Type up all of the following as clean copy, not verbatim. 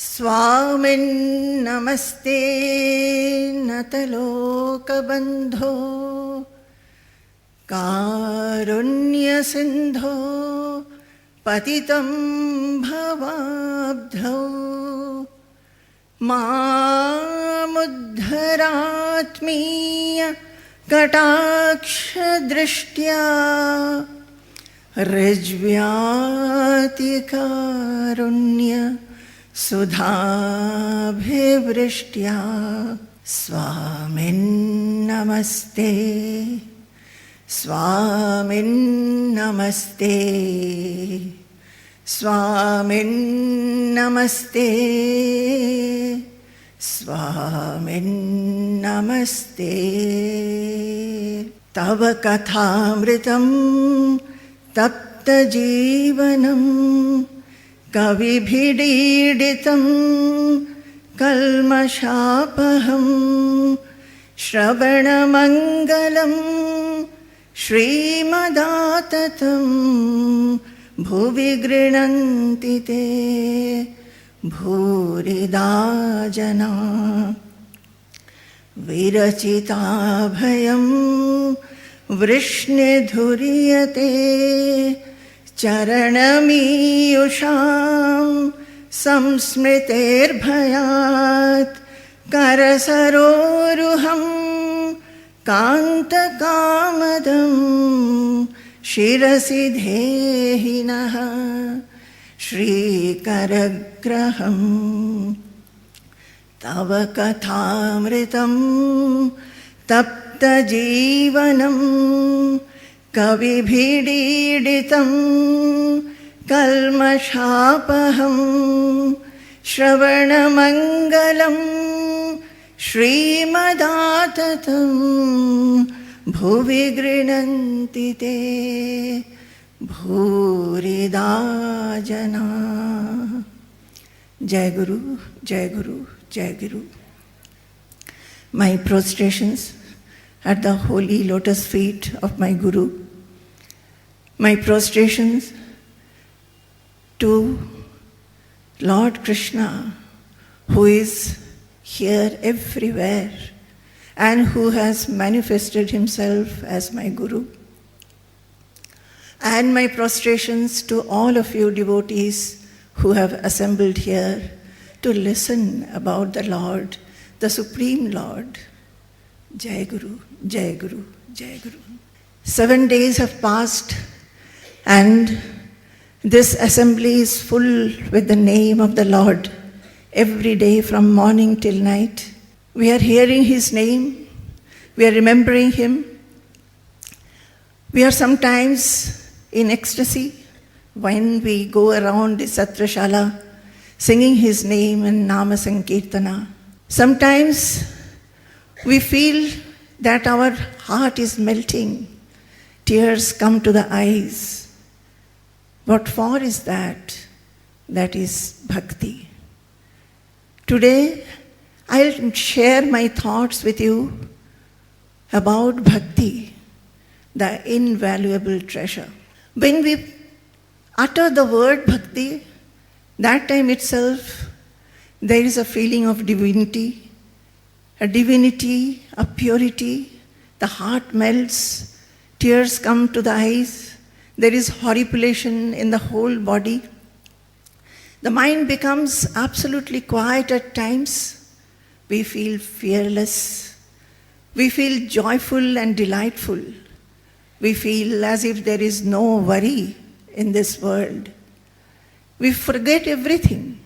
स्वामिन्नमस्ते नतलोकबन्धो कारुण्यसिन्धो पतितं भवाब्धौ मामुद्धरात्मीय कटाक्षदृष्ट्या ऋज्व्यातिकारुण्य सुधाभिवृष्ट्या स्वामिन्नमस्ते स्वामिन्नमस्ते स्वामिन्नमस्ते स्वामिन्नमस्ते तव कथामृतं तप्तजीवनं कविभिडीडितं कल्मषापहं श्रवणमङ्गलं श्रीमदाततं भुवि गृह्णन्ति ते भूरिदा जना विरचिताभयं वृष्णिधुर्यते चरणमीयुषां संस्मृतेर्भयात् करसरोरुहं कान्तकामदं शिरसि धेहिनः श्रीकरग्रहं तव कथामृतं तप्तजीवनं कविभिडीडितं कल्मषापहं श्रवणमङ्गलं श्रीमदाततं भुवि गृह्णन्ति ते भूरिदा जना। जय गुरु, जय गुरु, जय गुरु. My prostrations at the holy lotus feet of my Guru. My prostrations to Lord Krishna, who is here everywhere and who has manifested himself as my Guru. And my prostrations to all of you devotees who have assembled here to listen about the Lord, the Supreme Lord. Jai Guru, Jai Guru, Jai Guru. 7 days have passed and this assembly is full with the name of the Lord. Every day from morning till night, we are hearing His name, we are remembering Him. We are sometimes in ecstasy when we go around the Satrashala singing His name and Nama Sankirtana. Sometimes we feel that our heart is melting. Tears come to the eyes. What for is that? That is bhakti. Today, I'll share my thoughts with you about bhakti, the invaluable treasure. When we utter the word bhakti, that time itself, there is a feeling of divinity, a purity. The heart melts, tears come to the eyes, there is horripilation in the whole body. The mind becomes absolutely quiet at times. We feel fearless. We feel joyful and delightful. We feel as if there is no worry in this world. We forget everything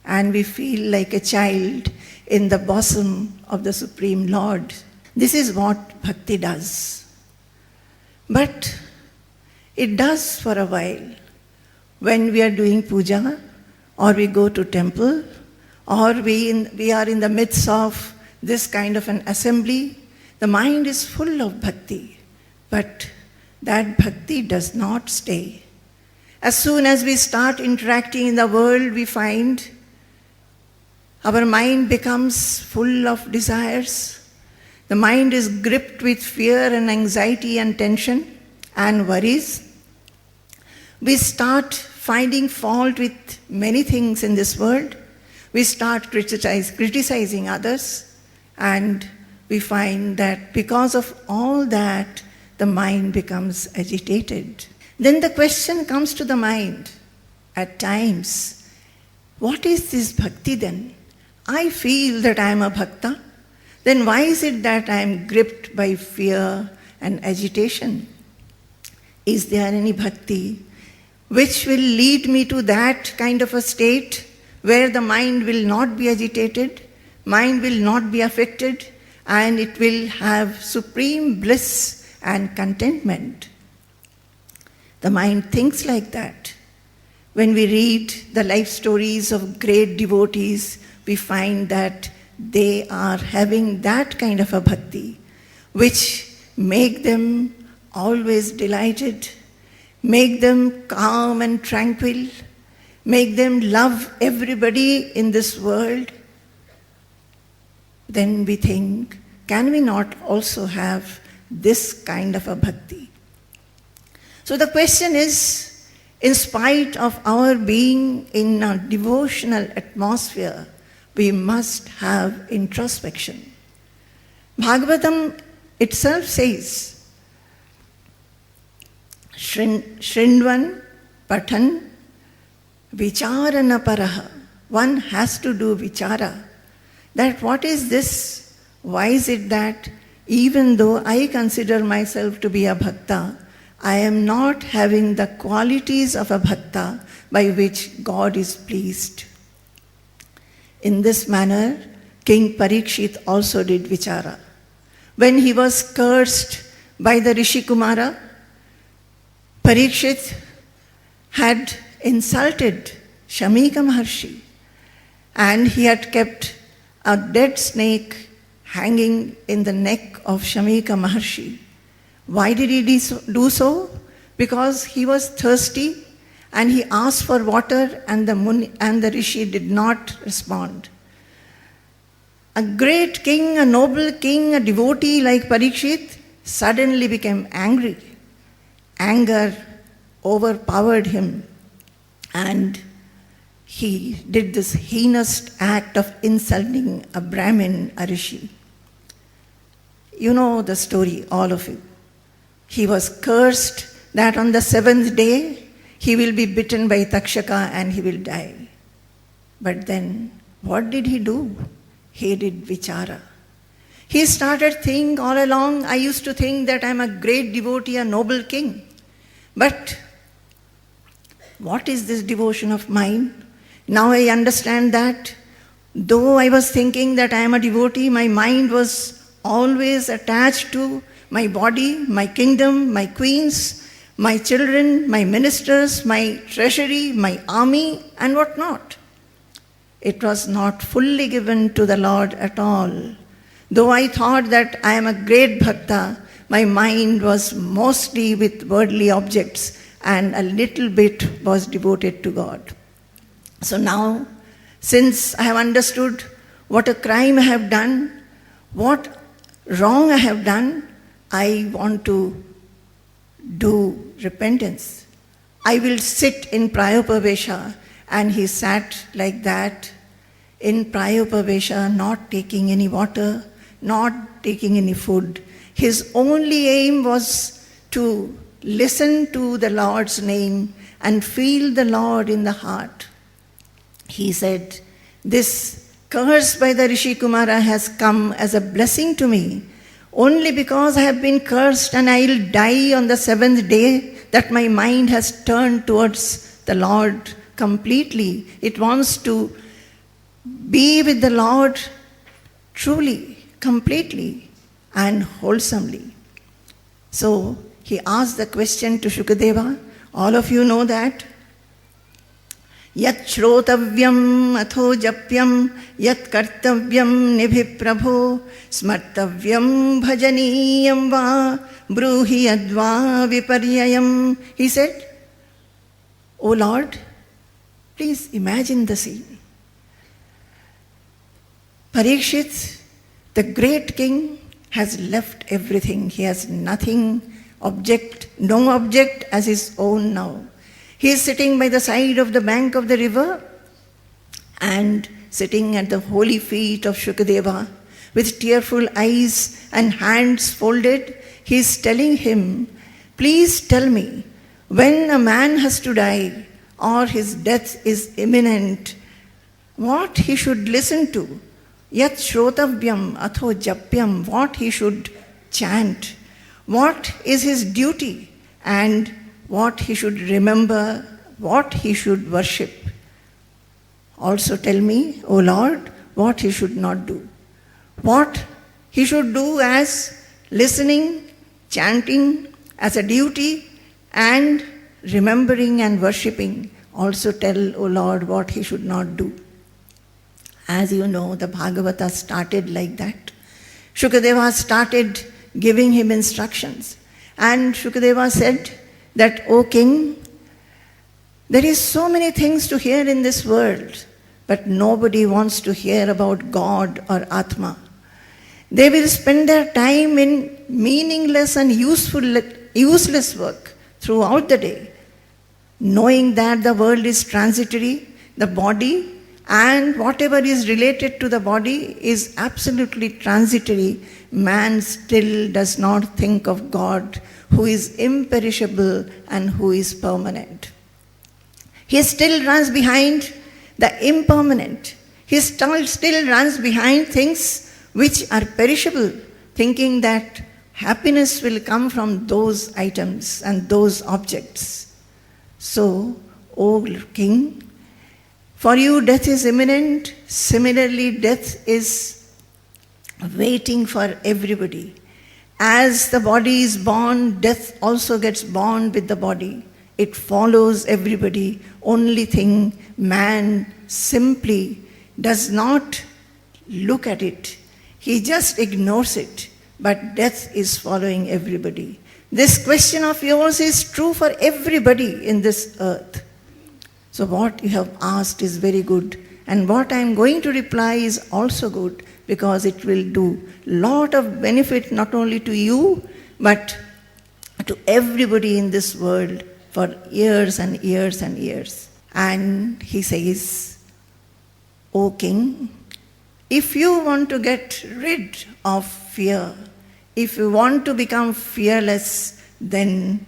and we feel like a child in the bosom of the Supreme Lord. This is what bhakti does. But it does for a while. When we are doing puja, or we go to temple, or we are in the midst of this kind of an assembly, the mind is full of bhakti. But that bhakti does not stay. As soon as we start interacting in the world, we find our mind becomes full of desires. The mind is gripped with fear and anxiety and tension and worries. We start finding fault with many things in this world. We start criticizing others, and we find that because of all that, the mind becomes agitated. Then the question comes to the mind at times, what is this bhakti then? I feel that I am a bhakta. Then why is it that I am gripped by fear and agitation? Is there any bhakti which will lead me to that kind of a state where the mind will not be agitated, mind will not be affected, and it will have supreme bliss and contentment? The mind thinks like that. When we read the life stories of great devotees, we find that they are having that kind of a bhakti, which make them always delighted, make them calm and tranquil, make them love everybody in this world. Then we think, can we not also have this kind of a bhakti? So the question is, in spite of our being in a devotional atmosphere, we must have introspection. Bhagavatam itself says, Shrindvan Pathan Vicharana Paraha. One has to do vichara. That what is this? Why is it that even though I consider myself to be a bhakta, I am not having the qualities of a bhakta by which God is pleased? In this manner, King Parikshit also did vichara. When he was cursed by the Rishi Kumara, Parikshit had insulted Shamika Maharshi, and he had kept a dead snake hanging in the neck of Shamika Maharshi. Why did he do so? Because he was thirsty and he asked for water, and the Rishi did not respond. A great king, a noble king, a devotee like Parikshit suddenly became angry. Anger overpowered him, and he did this heinous act of insulting a Brahmin, a Rishi. You know the story, all of you. He was cursed that on the seventh day he will be bitten by Takshaka and he will die. But then what did he do? He did vichara. He started thinking all along, I used to think that I'm a great devotee, a noble king. But what is this devotion of mine? Now I understand that though I was thinking that I am a devotee, my mind was always attached to my body, my kingdom, my queens, my children, my ministers, my treasury, my army, and what not. It was not fully given to the Lord at all. Though I thought that I am a great bhakta, my mind was mostly with worldly objects and a little bit was devoted to God. So now, since I have understood what a crime I have done, what wrong I have done, I want to do repentance. I will sit in Prayopavesha. And he sat like that in Prayopavesha, not taking any water, not taking any food. His only aim was to listen to the Lord's name and feel the Lord in the heart. He said, this curse by the Rishi Kumara has come as a blessing to me, only because I have been cursed and I will die on the seventh day, that my mind has turned towards the Lord completely. It wants to be with the Lord truly, completely, and wholesomely. So he asked the question to Shukadeva. All of you know that. Yat shrotavyam atho japyam yat kartavyam nibhi prabho smartavyam bhajaniyam va bruhi adva viparyayam. He said, O Lord, please imagine the scene. Parikshit, the great king, has left everything. He has nothing, no object as his own now. He is sitting by the side of the bank of the river, and sitting at the holy feet of Shukadeva, with tearful eyes and hands folded, he is telling him, please tell me, when a man has to die or his death is imminent, what he should listen to, yat shrotavyam atho japyam, what he should chant, what is his duty, and what he should remember, what he should worship. Also tell me, O Lord, what he should not do. What he should do as listening, chanting as a duty, and remembering and worshipping. Also tell, O Lord, what he should not do. As you know, the Bhagavata started like that. Shukadeva started giving him instructions. And Shukadeva said that, O king, there is so many things to hear in this world, but nobody wants to hear about God or Atma. They will spend their time in meaningless and useless work throughout the day, knowing that the world is transitory, the body and whatever is related to the body is absolutely transitory. Man still does not think of God, who is imperishable and who is permanent. He still runs behind the impermanent. He still runs behind things which are perishable, thinking that happiness will come from those items and those objects. So, O king, for you death is imminent. Similarly, death is waiting for everybody. As the body is born, death also gets born with the body. It follows everybody. Only thing, man simply does not look at it. He just ignores it. But death is following everybody. This question of yours is true for everybody in this earth. So what you have asked is very good. And what I am going to reply is also good, because it will do lot of benefit not only to you, but to everybody in this world for years and years and years. And he says, O king, if you want to get rid of fear, if you want to become fearless, then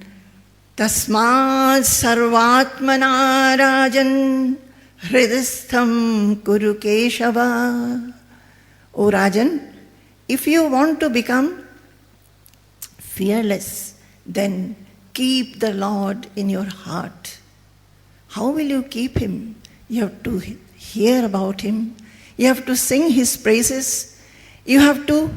tasmad sarvatmana rajan hridistham kuru keshava. O Rajan, if you want to become fearless, then keep the Lord in your heart. How will you keep him? You have to hear about him. You have to sing his praises. You have to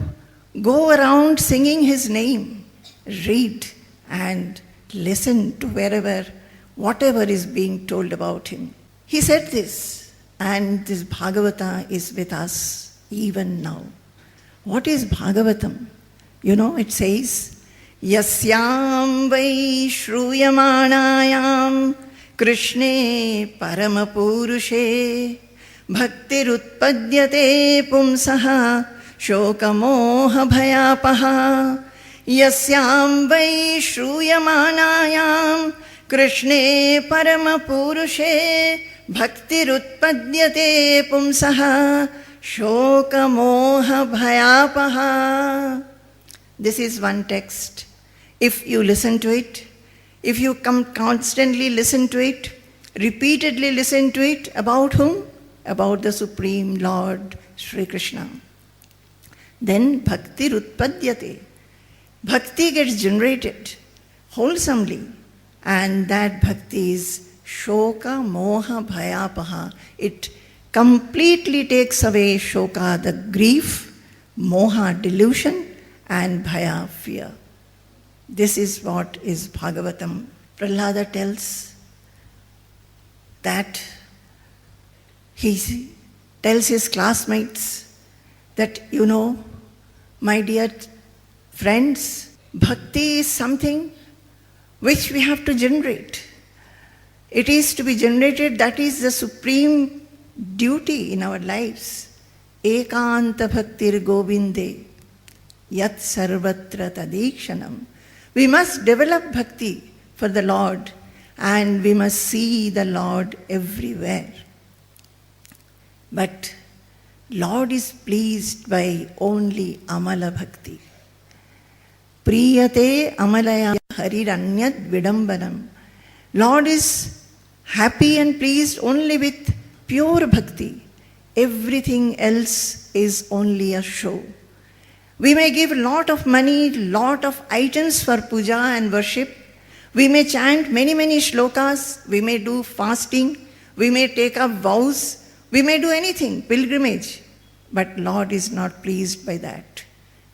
go around singing his name. Read and listen to whatever is being told about him. He said this, and this Bhagavata is with us even now. What is Bhagavatam? You know, it says, Yasyam vai shruyamanayam Krishne paramapurushe bhaktirutpadyate pumsaha shokamoha bhayapaha. Yasyam vai shruyamanayam Krishne paramapurushe bhaktirutpadyate pumsaha shokamoha bhayapaha. This is one text. If you listen to it, if you constantly listen to it, repeatedly listen to it, about whom? About the Supreme Lord, Sri Krishna. Then bhakti rutpadyate. Bhakti gets generated wholesomely, and that bhakti is shoka moha bhayapaha. It completely takes away shoka, the grief, moha, delusion, and bhaya, fear. This is what is Bhagavatam. Prahlada tells that he tells his classmates that, you know, my dear friends, bhakti is something which we have to generate. It is to be generated, that is the supreme duty in our lives. Ekanta bhaktir govinde yat sarvatra tadikshanam. We must develop bhakti for the Lord, and we must see the Lord everywhere. But Lord is pleased by only Amala Bhakti. Priyate Amalaya Hariranyad Vidambanam. Lord is happy and pleased only with pure bhakti. Everything else is only a show. We may give lot of money, lot of items for puja and worship. We may chant many shlokas. We may do fasting. We may take up vows. We may do anything, pilgrimage. But Lord is not pleased by that.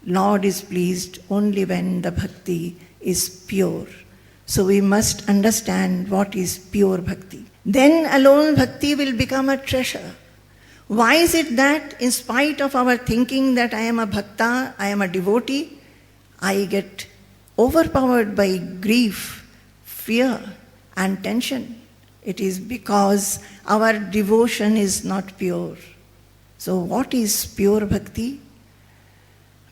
Lord is pleased only when the bhakti is pure. So we must understand what is pure bhakti. Then alone bhakti will become a treasure. Why is it that in spite of our thinking that I am a bhakta, I am a devotee, I get overpowered by grief, fear and tension? It is because our devotion is not pure. So what is pure bhakti?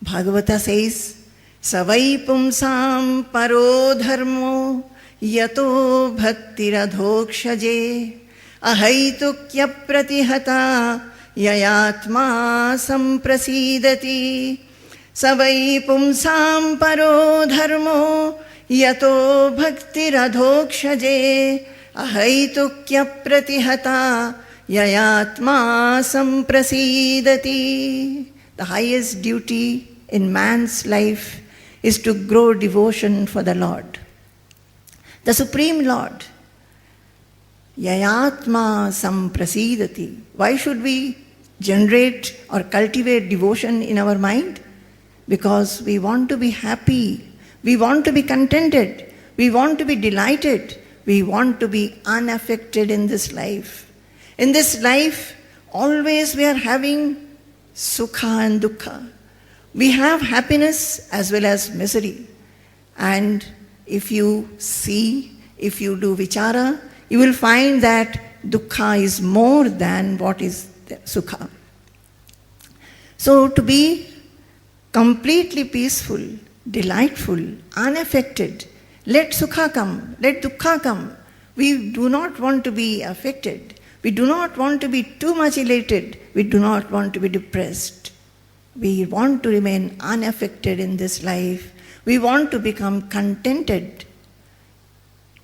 Bhagavata says, Savai pumsam paro dharmo yato bhaktiradhokshaje ahaitukya pratihata yayatma samprasidati. Savai pumsam paro dharmo yato bhaktiradhokshaje ahaitukya pratihata yayatma samprasidati. The highest duty in man's life is to grow devotion for the Lord, the Supreme Lord. Yayatma samprasidati. Why should we generate or cultivate devotion in our mind? Because we want to be happy, we want to be contented, we want to be delighted, we want to be unaffected in this life. In this life, always we are having sukha and dukkha. We have happiness as well as misery. And if you see, if you do vichara, you will find that dukkha is more than what is sukha. So to be completely peaceful, delightful, unaffected, let sukha come, let dukkha come. We do not want to be affected. We do not want to be too much elated. We do not want to be depressed. We want to remain unaffected in this life. We want to become contented.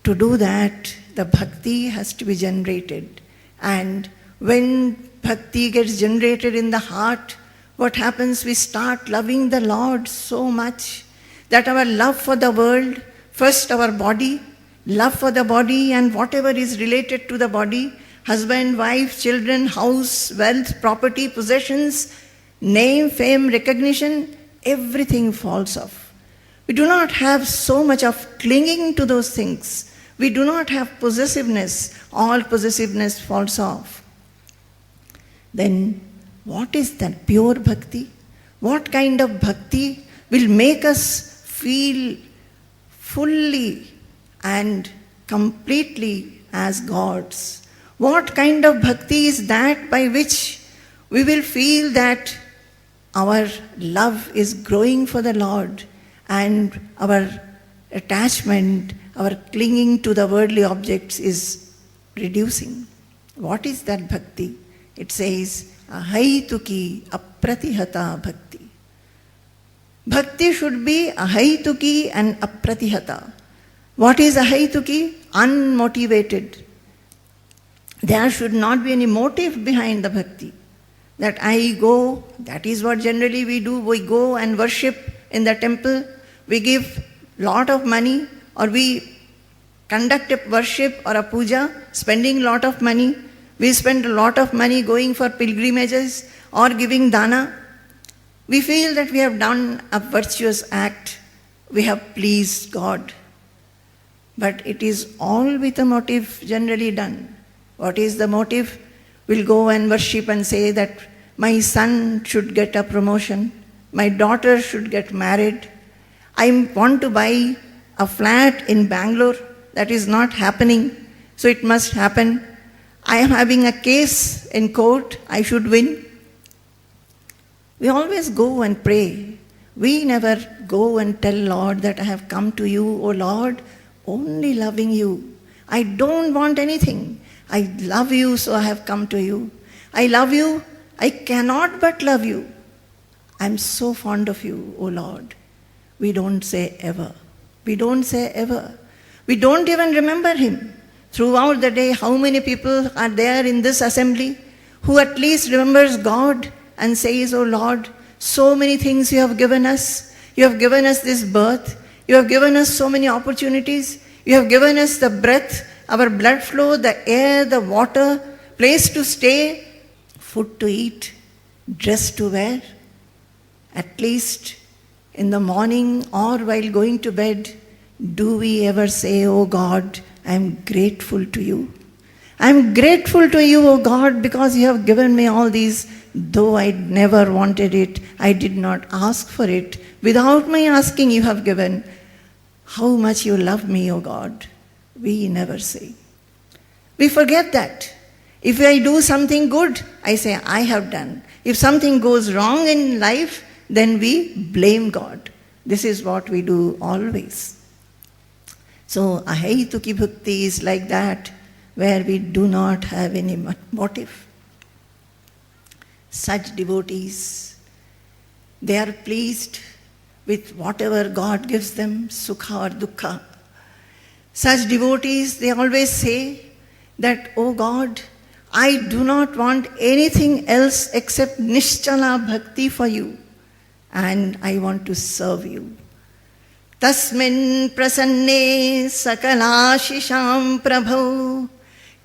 To do that, the bhakti has to be generated. And when bhakti gets generated in the heart, what happens? We start loving the Lord so much that our love for the world, first our body, love for the body and whatever is related to the body, husband, wife, children, house, wealth, property, possessions, name, fame, recognition, everything falls off. We do not have so much of clinging to those things. We do not have possessiveness. All possessiveness falls off. Then what is that pure bhakti? What kind of bhakti will make us feel fully and completely as gods? What kind of bhakti is that by which we will feel that our love is growing for the Lord and our attachment, our clinging to the worldly objects is reducing? What is that bhakti? It says, ahaituki apratihata bhakti. Bhakti should be ahaituki and apratihata. What is ahaituki? Unmotivated. There should not be any motive behind the bhakti. That I go, that is what generally we do. We go and worship in the temple. We give lot of money, or we conduct a worship or a puja, spending lot of money. We spend a lot of money going for pilgrimages or giving dana. We feel that we have done a virtuous act. We have pleased God. But it is all with a motive generally done. What is the motive? We'll go and worship and say that my son should get a promotion, my daughter should get married, I want to buy a flat in Bangalore. That is not happening, so it must happen. I am having a case in court, I should win. We always go and pray. We never go and tell Lord that I have come to you, O Lord, only loving you. I don't want anything. I love you, so I have come to you. I love you. I cannot but love you. I'm so fond of you, O Lord. We don't say ever. We don't say ever. We don't even remember him. Throughout the day, how many people are there in this assembly who at least remembers God and says, "Oh Lord, so many things you have given us. You have given us this birth. You have given us so many opportunities. You have given us the breath, our blood flow, the air, the water, place to stay, food to eat, dress to wear." At least in the morning or while going to bed, do we ever say, "Oh God, I am grateful to you. I am grateful to you, O God, because you have given me all these, though I never wanted it, I did not ask for it. Without my asking, you have given. How much you love me, O God." We never say. We forget that. If I do something good, I say, "I have done." If something goes wrong in life, then we blame God. This is what we do always. So, Aheituki Bhakti is like that, where we do not have any motive. Such devotees, they are pleased with whatever God gives them, sukha or dukkha. Such devotees, they always say that, "Oh God, I do not want anything else except Nischala Bhakti for you, and I want to serve you." Tasmin prasanne sakalasisham prabho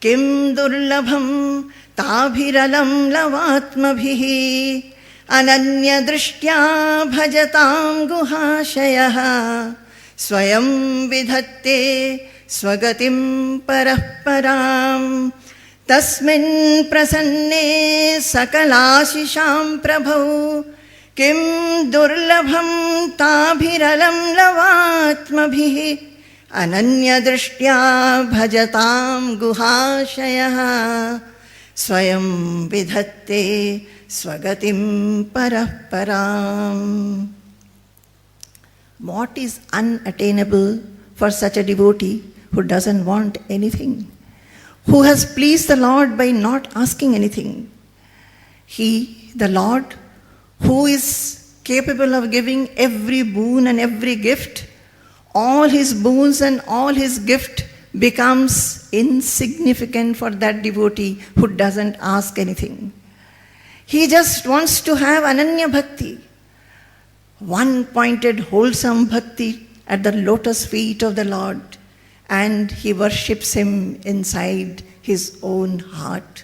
kim durlabham tabhiralam lavatmabhihi ananya drishtya bhajatam guhashayah swayam vidhatte swagatim parah param. Tasmin prasanne sakalasisham prabho kim durlabham tabhiralam lavatmabhihi ananya drishtya bhajatam guhashayah swayam vidhatte swagatim parah param. What is unattainable for such a devotee who doesn't want anything, who has pleased the Lord by not asking anything? He, the Lord, who is capable of giving every boon and every gift, all his boons and all his gift becomes insignificant for that devotee who doesn't ask anything. He just wants to have Ananya Bhakti, one-pointed wholesome bhakti at the lotus feet of the Lord, and he worships him inside his own heart.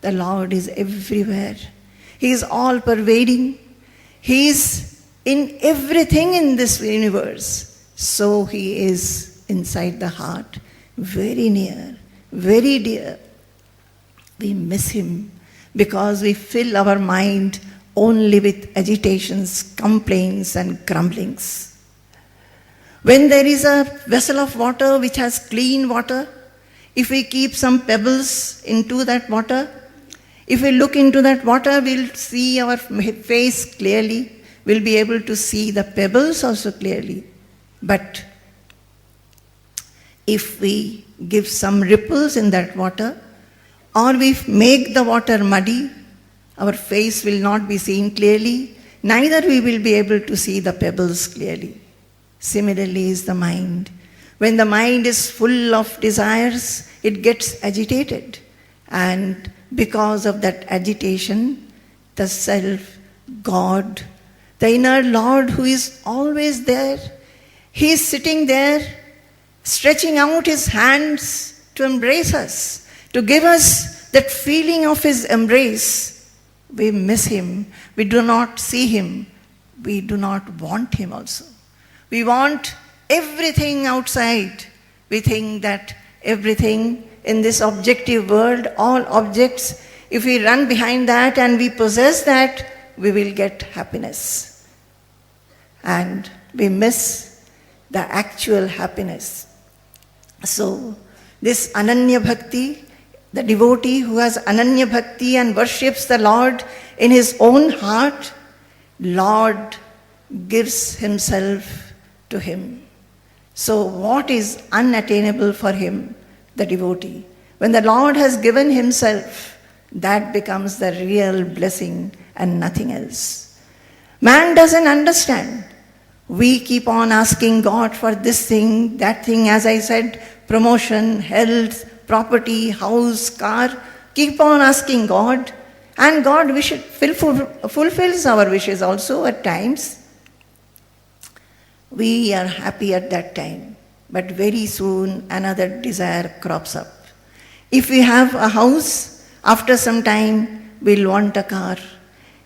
The Lord is everywhere. He is all-pervading. He is in everything in this universe. So he is inside the heart, very near, very dear. We miss him because we fill our mind only with agitations, complaints, and grumblings. When there is a vessel of water which has clean water, if we keep some pebbles into that water, if we look into that water, we'll see our face clearly. We'll be able to see the pebbles also clearly. But if we give some ripples in that water, or we make the water muddy, our face will not be seen clearly, neither we will be able to see the pebbles clearly. Similarly is the mind. When the mind is full of desires, it gets agitated. And because of that agitation, the self, God, the inner Lord who is always there, he is sitting there, stretching out his hands to embrace us, to give us that feeling of his embrace. We miss him. We do not see him. We do not want him also. We want everything outside. We think that everything in this objective world, all objects, if we run behind that and we possess that, we will get happiness. And we miss the actual happiness. So, this Ananya Bhakti, the devotee who has Ananya Bhakti and worships the Lord in his own heart, Lord gives himself to him. So what is unattainable for him? The devotee. When the Lord has given himself, That becomes the real blessing and nothing else. Man doesn't understand. We keep on asking God for this thing, that thing, as I said, promotion, health, property, house, car. Keep on asking God. And God fulfills our wishes also at times. We are happy at that time. But very soon another desire crops up. If we have a house, after some time we'll want a car.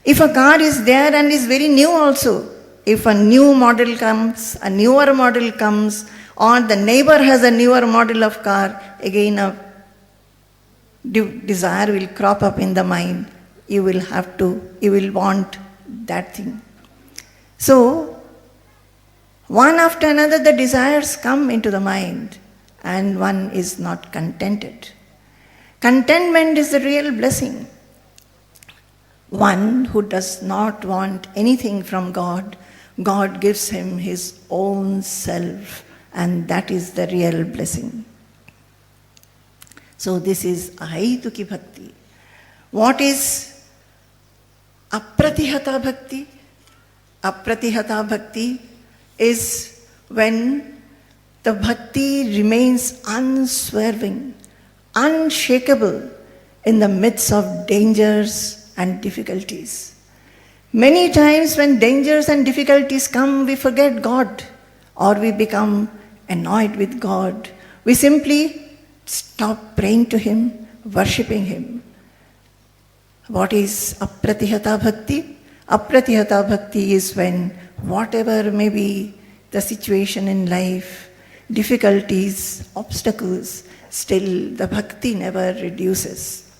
If a car is there and is very new also, if a new model comes, a newer model comes, or the neighbor has a newer model of car, again a desire will crop up in the mind. You will want that thing. So, one after another the desires come into the mind and one is not contented. Contentment is the real blessing. One who does not want anything from God, God gives him his own self, and that is the real blessing. So this is Ahaituki Bhakti. What is Apratihata Bhakti? Apratihata Bhakti is when the bhakti remains unswerving, unshakable in the midst of dangers and difficulties. Many times when dangers and difficulties come, we forget God or we become annoyed with God. We simply stop praying to Him, worshipping Him. What is Apratihata Bhakti? Apratihata Bhakti is when whatever may be the situation in life, difficulties, obstacles, still the bhakti never reduces.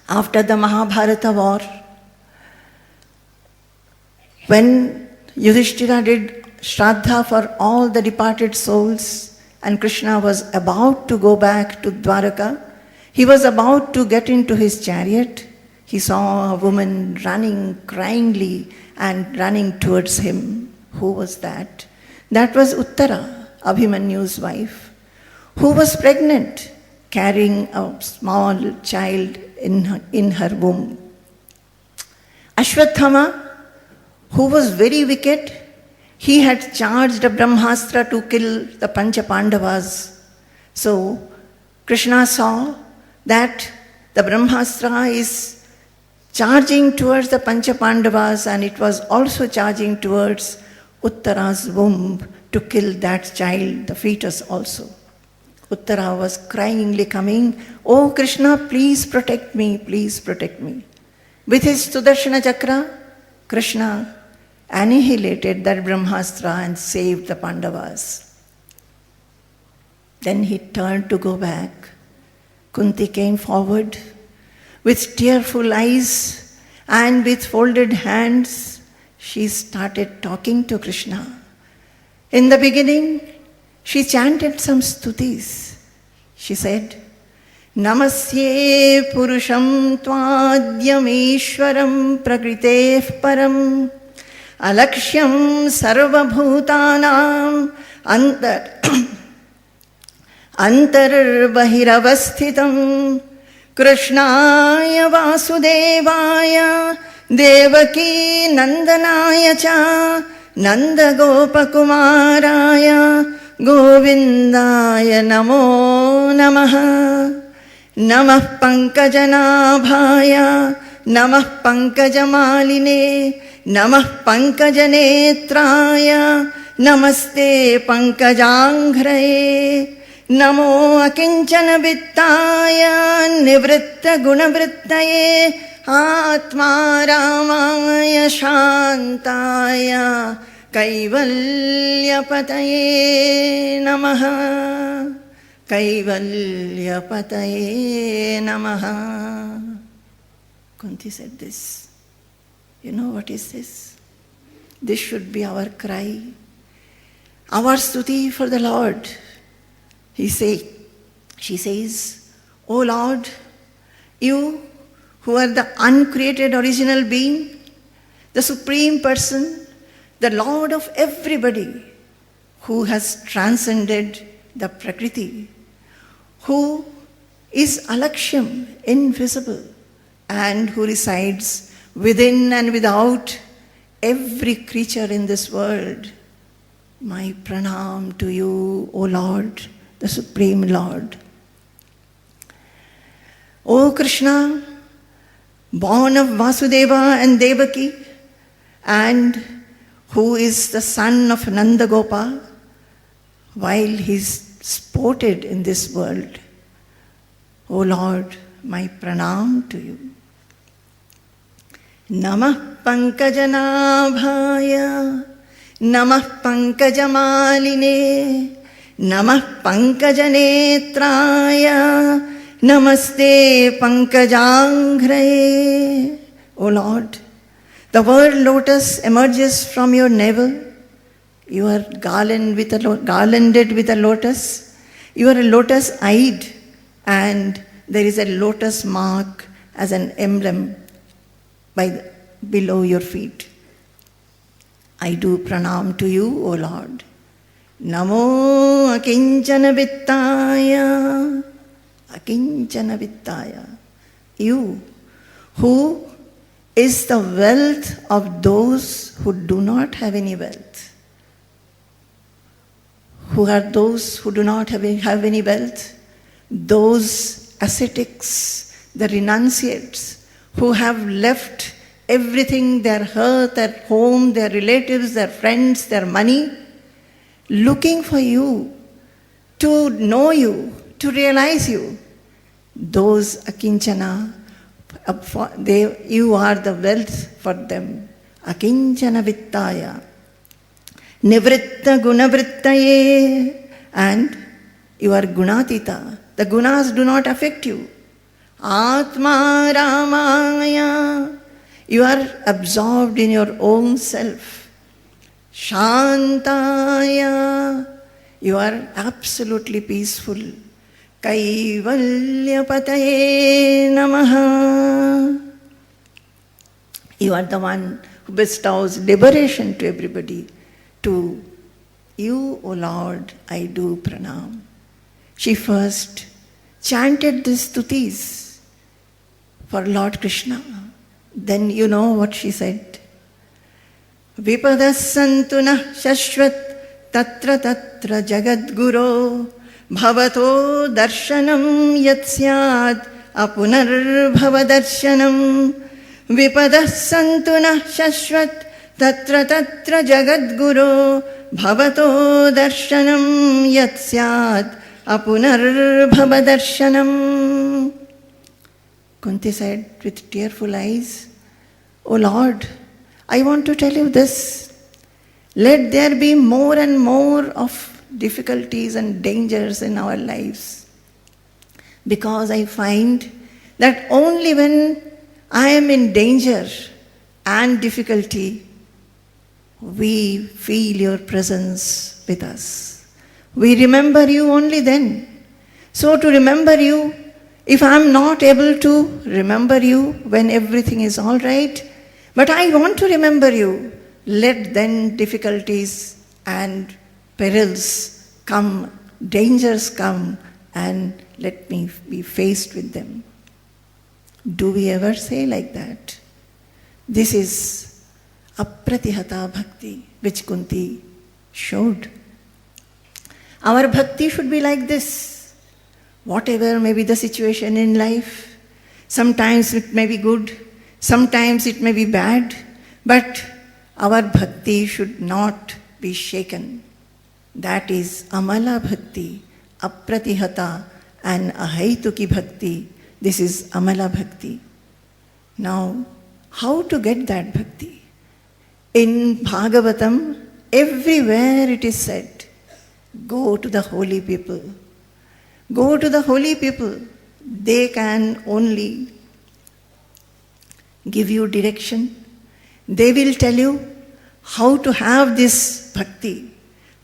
After the Mahabharata war, when Yudhishthira did Shraddha for all the departed souls and Krishna was about to go back to Dwaraka, he was about to get into his chariot. He saw a woman running cryingly and running towards him. Who was that? That was Uttara, Abhimanyu's wife, who was pregnant, carrying a small child in her womb. Ashwathama, who was very wicked, he had charged a Brahmastra to kill the Pancha Pandavas. So Krishna saw that the Brahmastra is charging towards the Pancha Pandavas and it was also charging towards Uttara's womb to kill that child, the fetus also. Uttara was cryingly coming, "Oh Krishna, please protect me, please protect me." With his Sudarshana Chakra, Krishna annihilated that Brahmastra and saved the Pandavas. Then he turned to go back. Kunti came forward with tearful eyes and with folded hands. She started talking to Krishna. In the beginning, she chanted some stutis. She said, "Namasye purusham tvadyameshwaram prakriteh param alakshyam sarvabhutanam antar-bahiravasthitam Krishnaya Vasudevaya Devaki Nandanaya cha Nanda Gopakumaraya Govindaya Namo Namaha Namah Pankajanabhaya Namah Pankajamaline Namah Pankajanetraya Namaste Pankajanghraya Namo Akinchana Vittaya Nivritta Gunavrittaye Atma Ramaya Shantaya Kaivalyapataye Namaha Kaivalyapataye Namaha. Kunti said this. You know what is this? This should be our cry, our stuti for the Lord. She says, "O Lord, you who are the uncreated original being, the Supreme Person, the Lord of everybody, who has transcended the Prakriti, who is Alakshyam, invisible, and who resides within and without every creature in this world. My pranam to you, O Lord, the Supreme Lord. O Krishna, born of Vasudeva and Devaki, and who is the son of Nandagopa, while he's sported in this world. O Lord, my pranam to you. Namah Pankajanabhaya, Namah Pankajamaline, Namah Pankajanetraya, Namaste Pankajangre. O Lord, the word lotus emerges from your navel. You are garlanded with a lotus. You are a lotus-eyed, and there is a lotus mark as an emblem below your feet. I do pranam to you, O Lord. Namo Akinchana Vittaya. Akinchana Vittaya. You who is the wealth of those who do not have any wealth. Who are those who do not have any wealth? Those ascetics, the renunciates, who have left everything, their hearth, their home, their relatives, their friends, their money, looking for you, to know you, to realize you. Those akinchana, you are the wealth for them. Akinchana Vittaya. Nivritta Gunavrittaye. And you are Gunatita. The gunas do not affect you. Atma Ramaya. You are absorbed in your own self. Shantaya. You are absolutely peaceful. Kaivalyapataye Namaha. You are the one who bestows liberation to everybody. To you, O Lord, I do pranam. She first chanted these stutis for Lord Krishna. Then you know what she said. Vipadasantuna shashvat tatra tatra jagadguro bhavato darshanam yatsyad apunar bhavadarshanam. Vipadasantuna shashvat tatra tatra jagadguro bhavato darshanam yatsyad apunar bhavadarshanam. Kunti said with tearful eyes, O Lord, I want to tell you this. Let there be more and more of difficulties and dangers in our lives. Because I find that only when I am in danger and difficulty, we feel your presence with us. We remember you only then. So to remember you, if I am not able to remember you when everything is all right, but I want to remember you, let then difficulties and perils come, dangers come, and let me be faced with them. Do we ever say like that? This is Apratihata Bhakti, which Kunti showed. Our bhakti should be like this. Whatever may be the situation in life, sometimes it may be good, sometimes it may be bad, but our bhakti should not be shaken. That is Amala Bhakti, Apratihata and Ahaituki Bhakti. This is Amala Bhakti. Now, how to get that bhakti? In Bhagavatam, everywhere it is said, go to the holy people. Go to the holy people. They can only give you direction. They will tell you how to have this bhakti.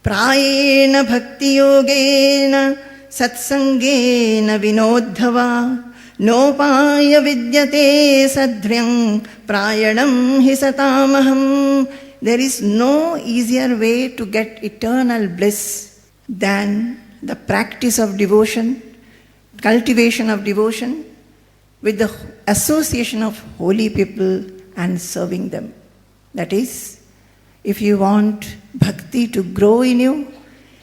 Prayena bhakti yogena satsangena vinodhava nopaya vidyate sadhryam prayanam hisatamaham. There is no easier way to get eternal bliss than the practice of devotion cultivation of devotion with the association of holy people and serving them. That is, if you want bhakti to grow in you,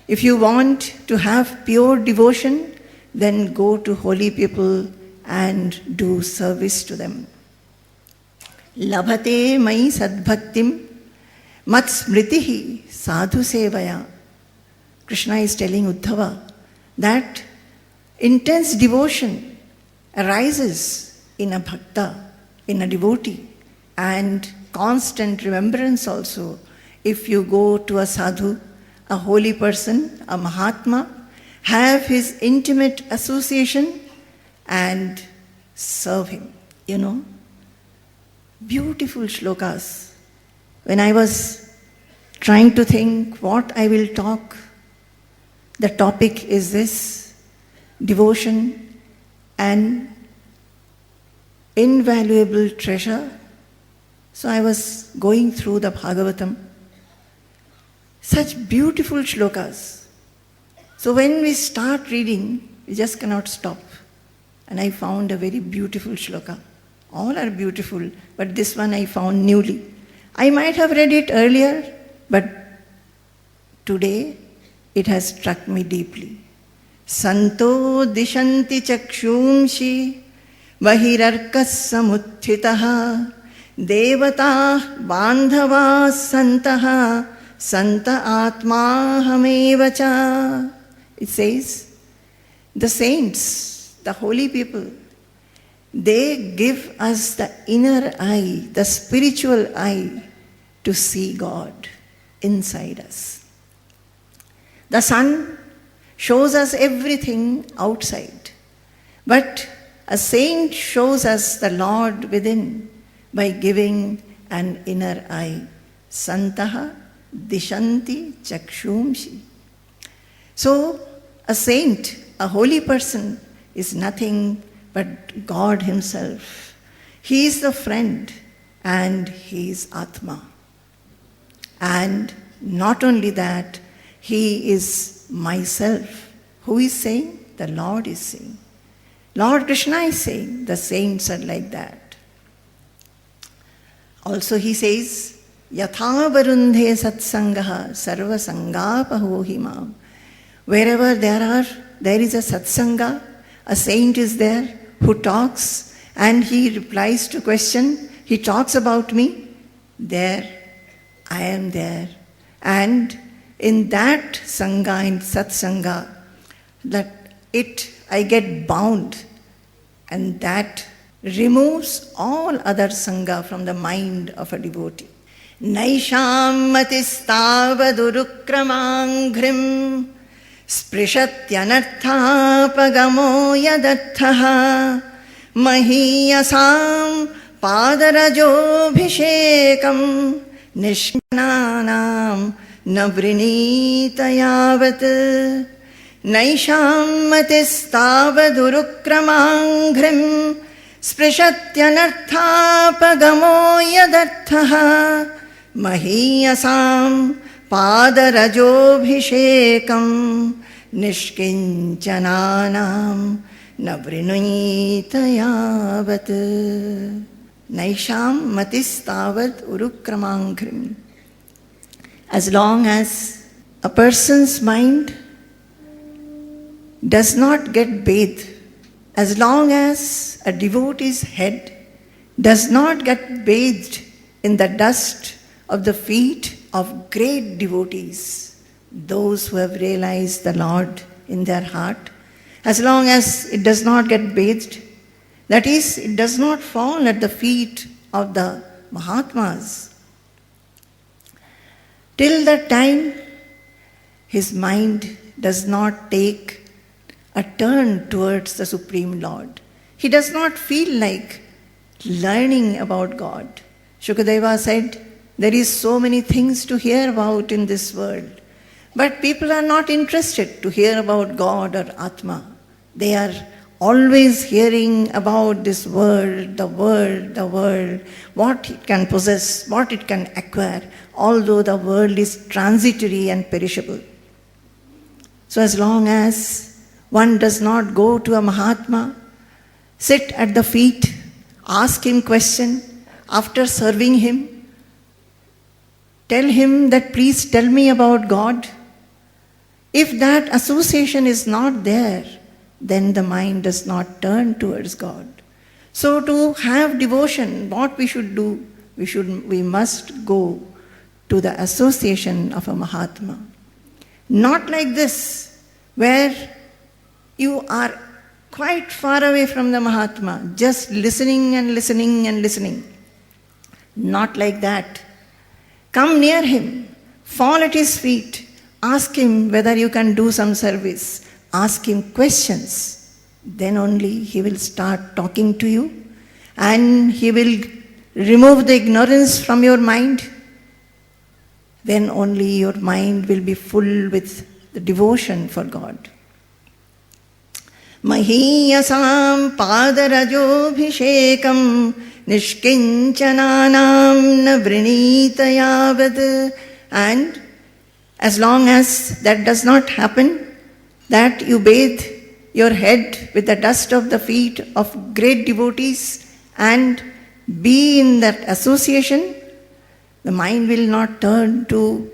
if you want to have pure devotion, then go to holy people and do service to them. Labhate mai sadbhaktim mat smritihi sadhu sevaya. Krishna is telling Uddhava that intense devotion arises in a bhakta, in a devotee, and constant remembrance also if you go to a sadhu, a holy person, a Mahatma, have his intimate association and serve him. You know, beautiful shlokas. When I was trying to think what I will talk, the topic is this: devotion, an invaluable treasure. So I was going through the Bhagavatam. Such beautiful shlokas. So when we start reading, we just cannot stop. And I found a very beautiful shloka. All are beautiful, but this one I found newly. I might have read it earlier, but today it has struck me deeply. Santo dishanti chakshumshi bahirarkas samuthitaha devata bandhava santaha santa atma hamevacha. It says, the saints, the holy people, they give us the inner eye, the spiritual eye to see God inside us. The sun shows us everything outside, but a saint shows us the Lord within by giving an inner eye. Santaha dishanti chakshumshi. So, a saint, a holy person, is nothing but God himself. He is the friend and he is Atma. And not only that, he is myself. Who is saying? The Lord is saying. Lord Krishna is saying. The saints are like that. Also he says, Yatha varundhe satsangaha sarva sangapahohimam. Wherever there is a satsanga, a saint is there who talks and he replies to question. He talks about me. There, I am there. And in that sangha, in satsanga, I get bound, and that removes all other sangha from the mind of a devotee. Naisham matistavadurukramanghrim sprishatyanarthapagamo yadathaha mahiyasam padarajobhishekam nishkananam navrinitayavat. Naisham matistavadurukramanghrim sprishatyanarthapagamo yadathaha mahiyasam padarajobhishekam nishkinchananam navrinitayavat. Naisham matistavad urukramanghrim. As long as a person's mind does not get bathed, as long as a devotee's head does not get bathed in the dust of the feet of great devotees, those who have realized the Lord in their heart, as long as it does not get bathed, that is, it does not fall at the feet of the Mahatmas, till that time his mind does not take a turn towards the Supreme Lord. He does not feel like learning about God. Shukadeva said, there is so many things to hear about in this world, but people are not interested to hear about God or Atma. They are always hearing about this world, the world, what it can possess, what it can acquire, although the world is transitory and perishable. So as long as One does not go to a Mahatma, sit at the feet, ask him question, after serving him, tell him that please tell me about God. If that association is not there, then the mind does not turn towards God. So to have devotion, what we should do, we must go to the association of a Mahatma. Not like this, where you are quite far away from the Mahatma, just listening and listening and listening. Not like that. Come near him, fall at his feet, ask him whether you can do some service, ask him questions. Then only he will start talking to you, and he will remove the ignorance from your mind. Then only your mind will be full with the devotion for God. Mahiyasam padarajobhishekam nishkinchananam na vrinitayavad. And as long as that does not happen, that you bathe your head with the dust of the feet of great devotees and be in that association, the mind will not turn to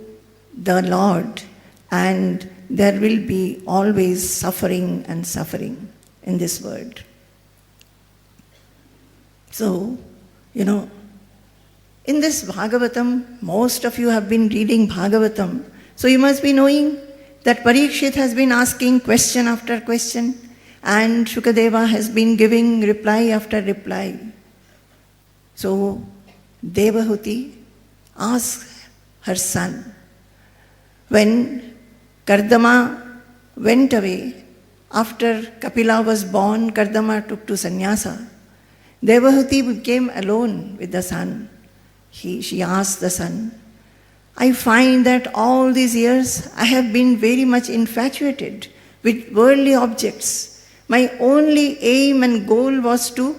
the Lord, and there will be always suffering and suffering in this world. So, in this Bhagavatam, most of you have been reading Bhagavatam, so you must be knowing that Parikshit has been asking question after question, and Shukadeva has been giving reply after reply. So, Devahuti asked her son. When Kardama went away, after Kapila was born, Kardama took to sannyasa. Devahuti became alone with the son. She asked the son, I find that all these years I have been very much infatuated with worldly objects. My only aim and goal was to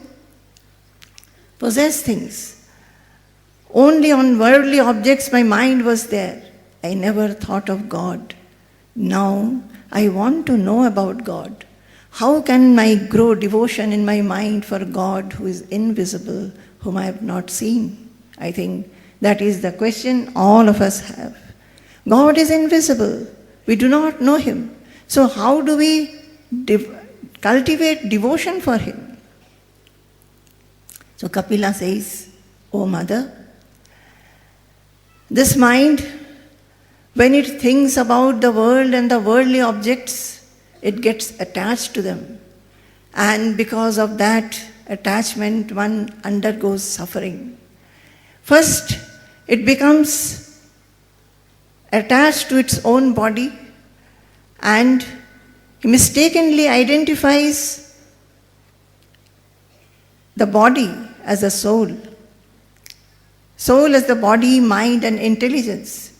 possess things. Only on worldly objects my mind was there. I never thought of God. Now I want to know about God. How can I grow devotion in my mind for God who is invisible, whom I have not seen? I think that is the question all of us have. God is invisible. We do not know him. So how do we cultivate devotion for him? So Kapila says, O mother, this mind, when it thinks about the world and the worldly objects, it gets attached to them. And because of that attachment, one undergoes suffering. First, it becomes attached to its own body and mistakenly identifies the body as a soul. Soul as the body, mind, and intelligence.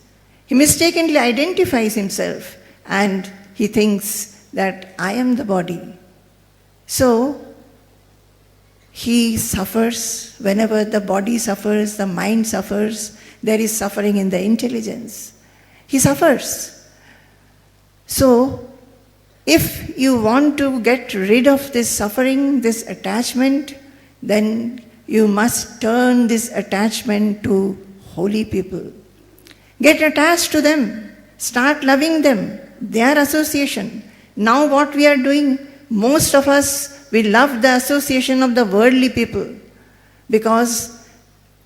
He mistakenly identifies himself and he thinks that I am the body. So, he suffers. Whenever the body suffers, the mind suffers, there is suffering in the intelligence. He suffers. So, if you want to get rid of this suffering, this attachment, then you must turn this attachment to holy people. Get attached to them. Start loving them. Their association. Now what we are doing, most of us, we love the association of the worldly people because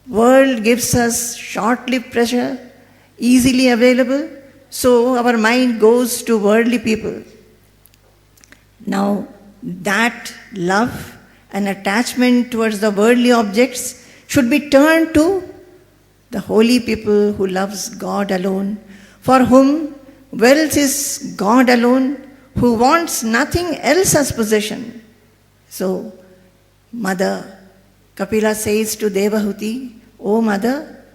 world gives us short-lived pleasure, easily available, so our mind goes to worldly people. Now that love and attachment towards the worldly objects should be turned to the holy people who loves God alone, for whom wealth is God alone, who wants nothing else as possession. So, Mother, Kapila says to Devahuti, O Mother,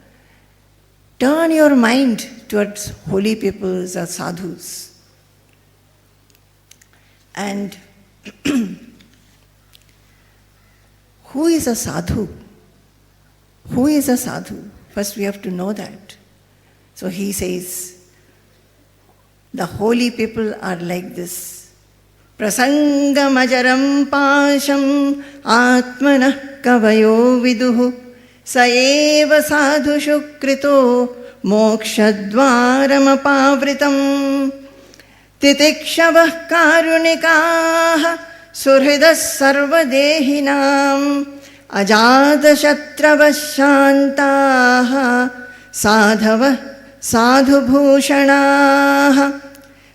turn your mind towards holy people as sadhus. And who is a sadhu? Who is a sadhu? First we have to know that. So he says, the holy people are like this. Prasangamajaram pasham atmanah kavayo viduhu saeva sadhu shukrito mokshadvaramapavritam titikshavaः karunikāः surhidas sarvadehinam ajātashatravah shantāः sadhavah sadhubhūषणाः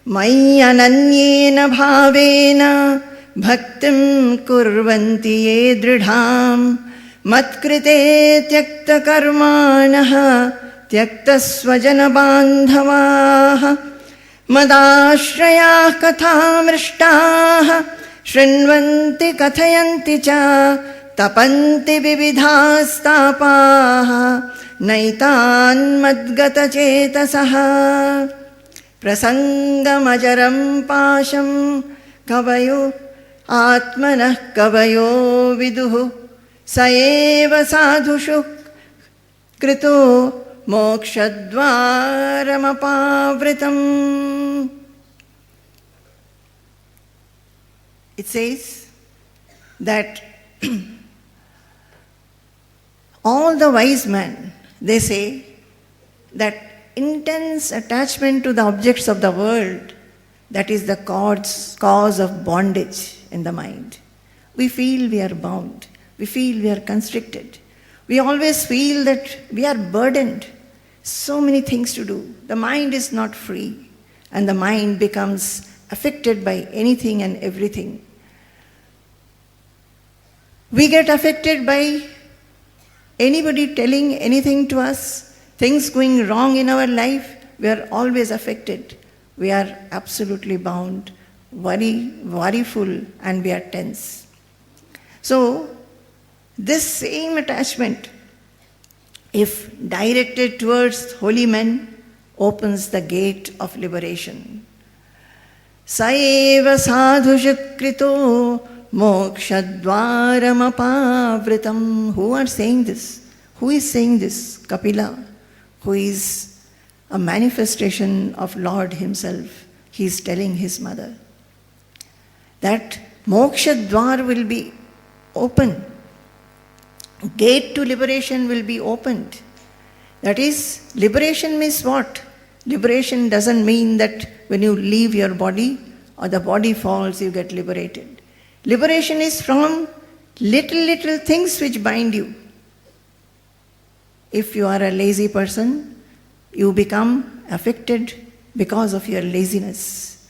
मयि अनन्येन भावेन भक्तिं कुर्वन्ति ये दृढां मत्कृते त्यक्तकर्माणः त्यक्तस्वजनबान्धवाः मदाश्रयाः कथामृष्टाः शृण्वन्ति कथयन्ति च तपन्ति विविधास्तापाः नैतान् मद्गतचेतसः प्रसंगमजरं पाशं कवयो आत्मनः कवयो विदुः स एव साधुषु कृतो मोक्षद्वारमपावृतम्. It says that all the wise men, they say that intense attachment to the objects of the world, that is the cause of bondage in the mind. We feel we are bound. We feel we are constricted. We always feel that we are burdened. So many things to do. The mind is not free, and the mind becomes affected by anything and everything. We get affected by anybody telling anything to us, things going wrong in our life, we are always affected. We are absolutely bound, worryful, and we are tense. So, this same attachment, if directed towards holy men, opens the gate of liberation. Saeva sadhu shukrito mokshadvaramapavritam. Who are saying this? Who is saying this? Kapila, who is a manifestation of Lord himself. He is telling his mother that moksha dwar will be open. Gate to liberation will be opened. That is, liberation means what? Liberation doesn't mean that when you leave your body or the body falls, you get liberated. Liberation is from little things which bind you. If you are a lazy person, you become affected because of your laziness.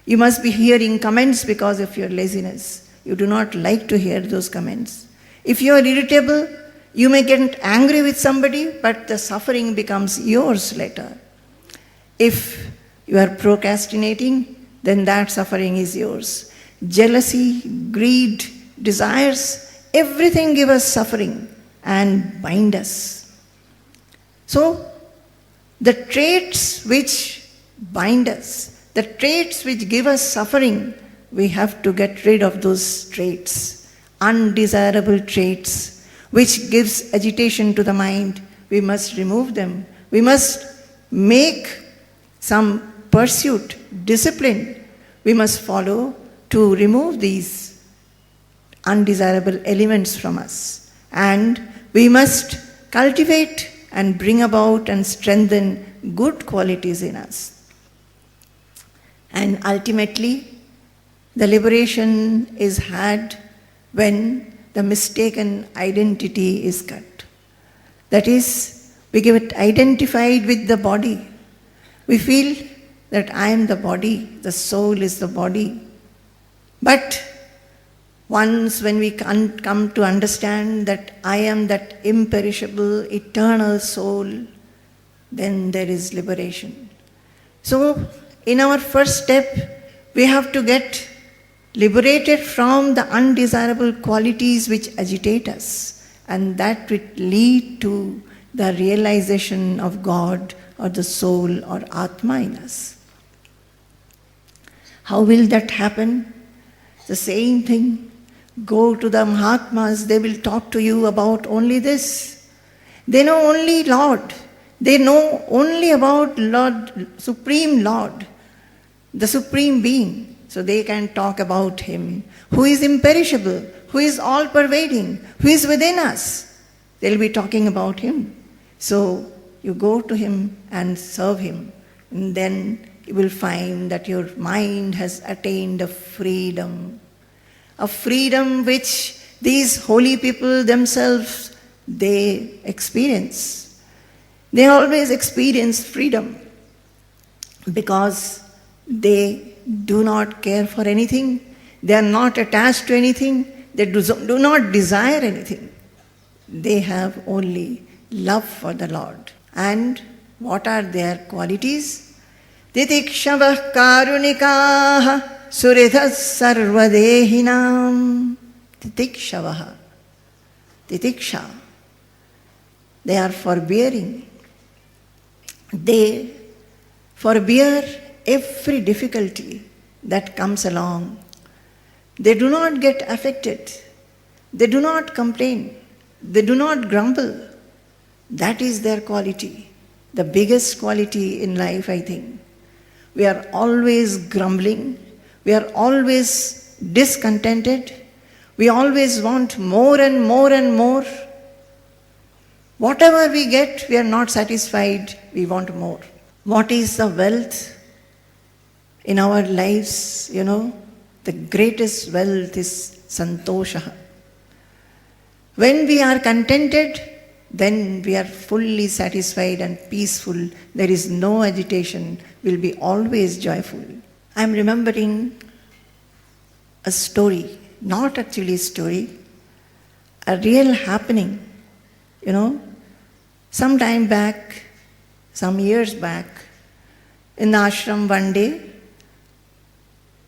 You must be hearing comments because of your laziness. You do not like to hear those comments. If you are irritable, you may get angry with somebody, but the suffering becomes yours later. If you are procrastinating, then that suffering is yours. Jealousy, greed, desires, everything give us suffering and bind us. So, the traits which bind us, the traits which give us suffering, we have to get rid of those traits. Undesirable traits which gives agitation to the mind, we must remove them. We must make some pursuit, discipline we must follow to remove these undesirable elements from us. And we must cultivate and bring about and strengthen good qualities in us. And ultimately, the liberation is had when the mistaken identity is cut. That is, we get identified with the body. We feel that I am the body, the soul is the body. But once when we come to understand that I am that imperishable, eternal soul, then there is liberation. So, in our first step, we have to get liberated from the undesirable qualities which agitate us, and that will lead to the realization of God or the soul or Atma in us. How will that happen? The same thing. Go to the Mahatmas, they will talk to you about only this. They know only Lord. They know only about Lord, Supreme Lord, the Supreme Being. so they can talk about Him, who is imperishable, who is all-pervading, who is within us. They'll be talking about Him. So you go to Him and serve Him, and then you will find that your mind has attained a freedom which these holy people themselves, they experience. They always experience freedom because they do not care for anything. They are not attached to anything. They do not desire anything. They have only love for the Lord. And what are their qualities? Titikshava karunikaha suridhas sarvadehinam. Titikshavaha. Titiksha. They are forbearing. They forbear every difficulty that comes along. They do not get affected. They do not complain. They do not grumble. That is their quality. The biggest quality in life, I think. We are always grumbling. We are always discontented. We always want more and more and more. Whatever we get, we are not satisfied. We want more. What is the wealth in our lives? The greatest wealth is santosha. When we are contented, then we are fully satisfied and peaceful. There is no agitation. We'll be always joyful. I am remembering a story, not actually a story, a real happening. Some time back, some years back, in the ashram one day,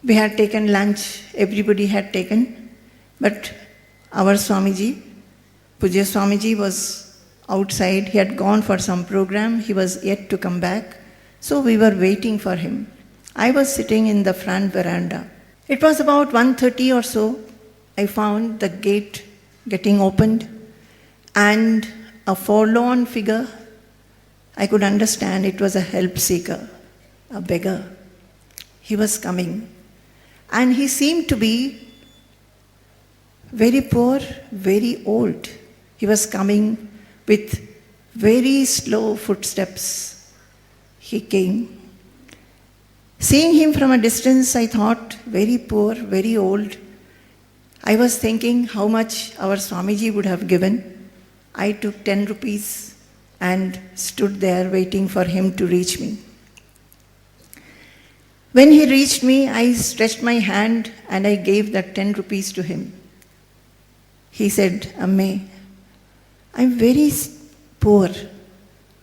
we had taken lunch, everybody had taken, but our Swamiji, Pujya Swamiji, was outside. He had gone for some program. He was yet to come back. So we were waiting for him. I was sitting in the front veranda. It was about 1:30 or so. I found the gate getting opened and a forlorn figure. I could understand it was a help seeker, a beggar. He was coming. And he seemed to be very poor, very old. He was coming with very slow footsteps. He came. Seeing him from a distance, I thought, very poor, very old. I was thinking how much our Swamiji would have given. I took 10 rupees and stood there waiting for him to reach me. When he reached me, I stretched my hand and I gave that 10 rupees to him. He said, "Amme, I'm very poor,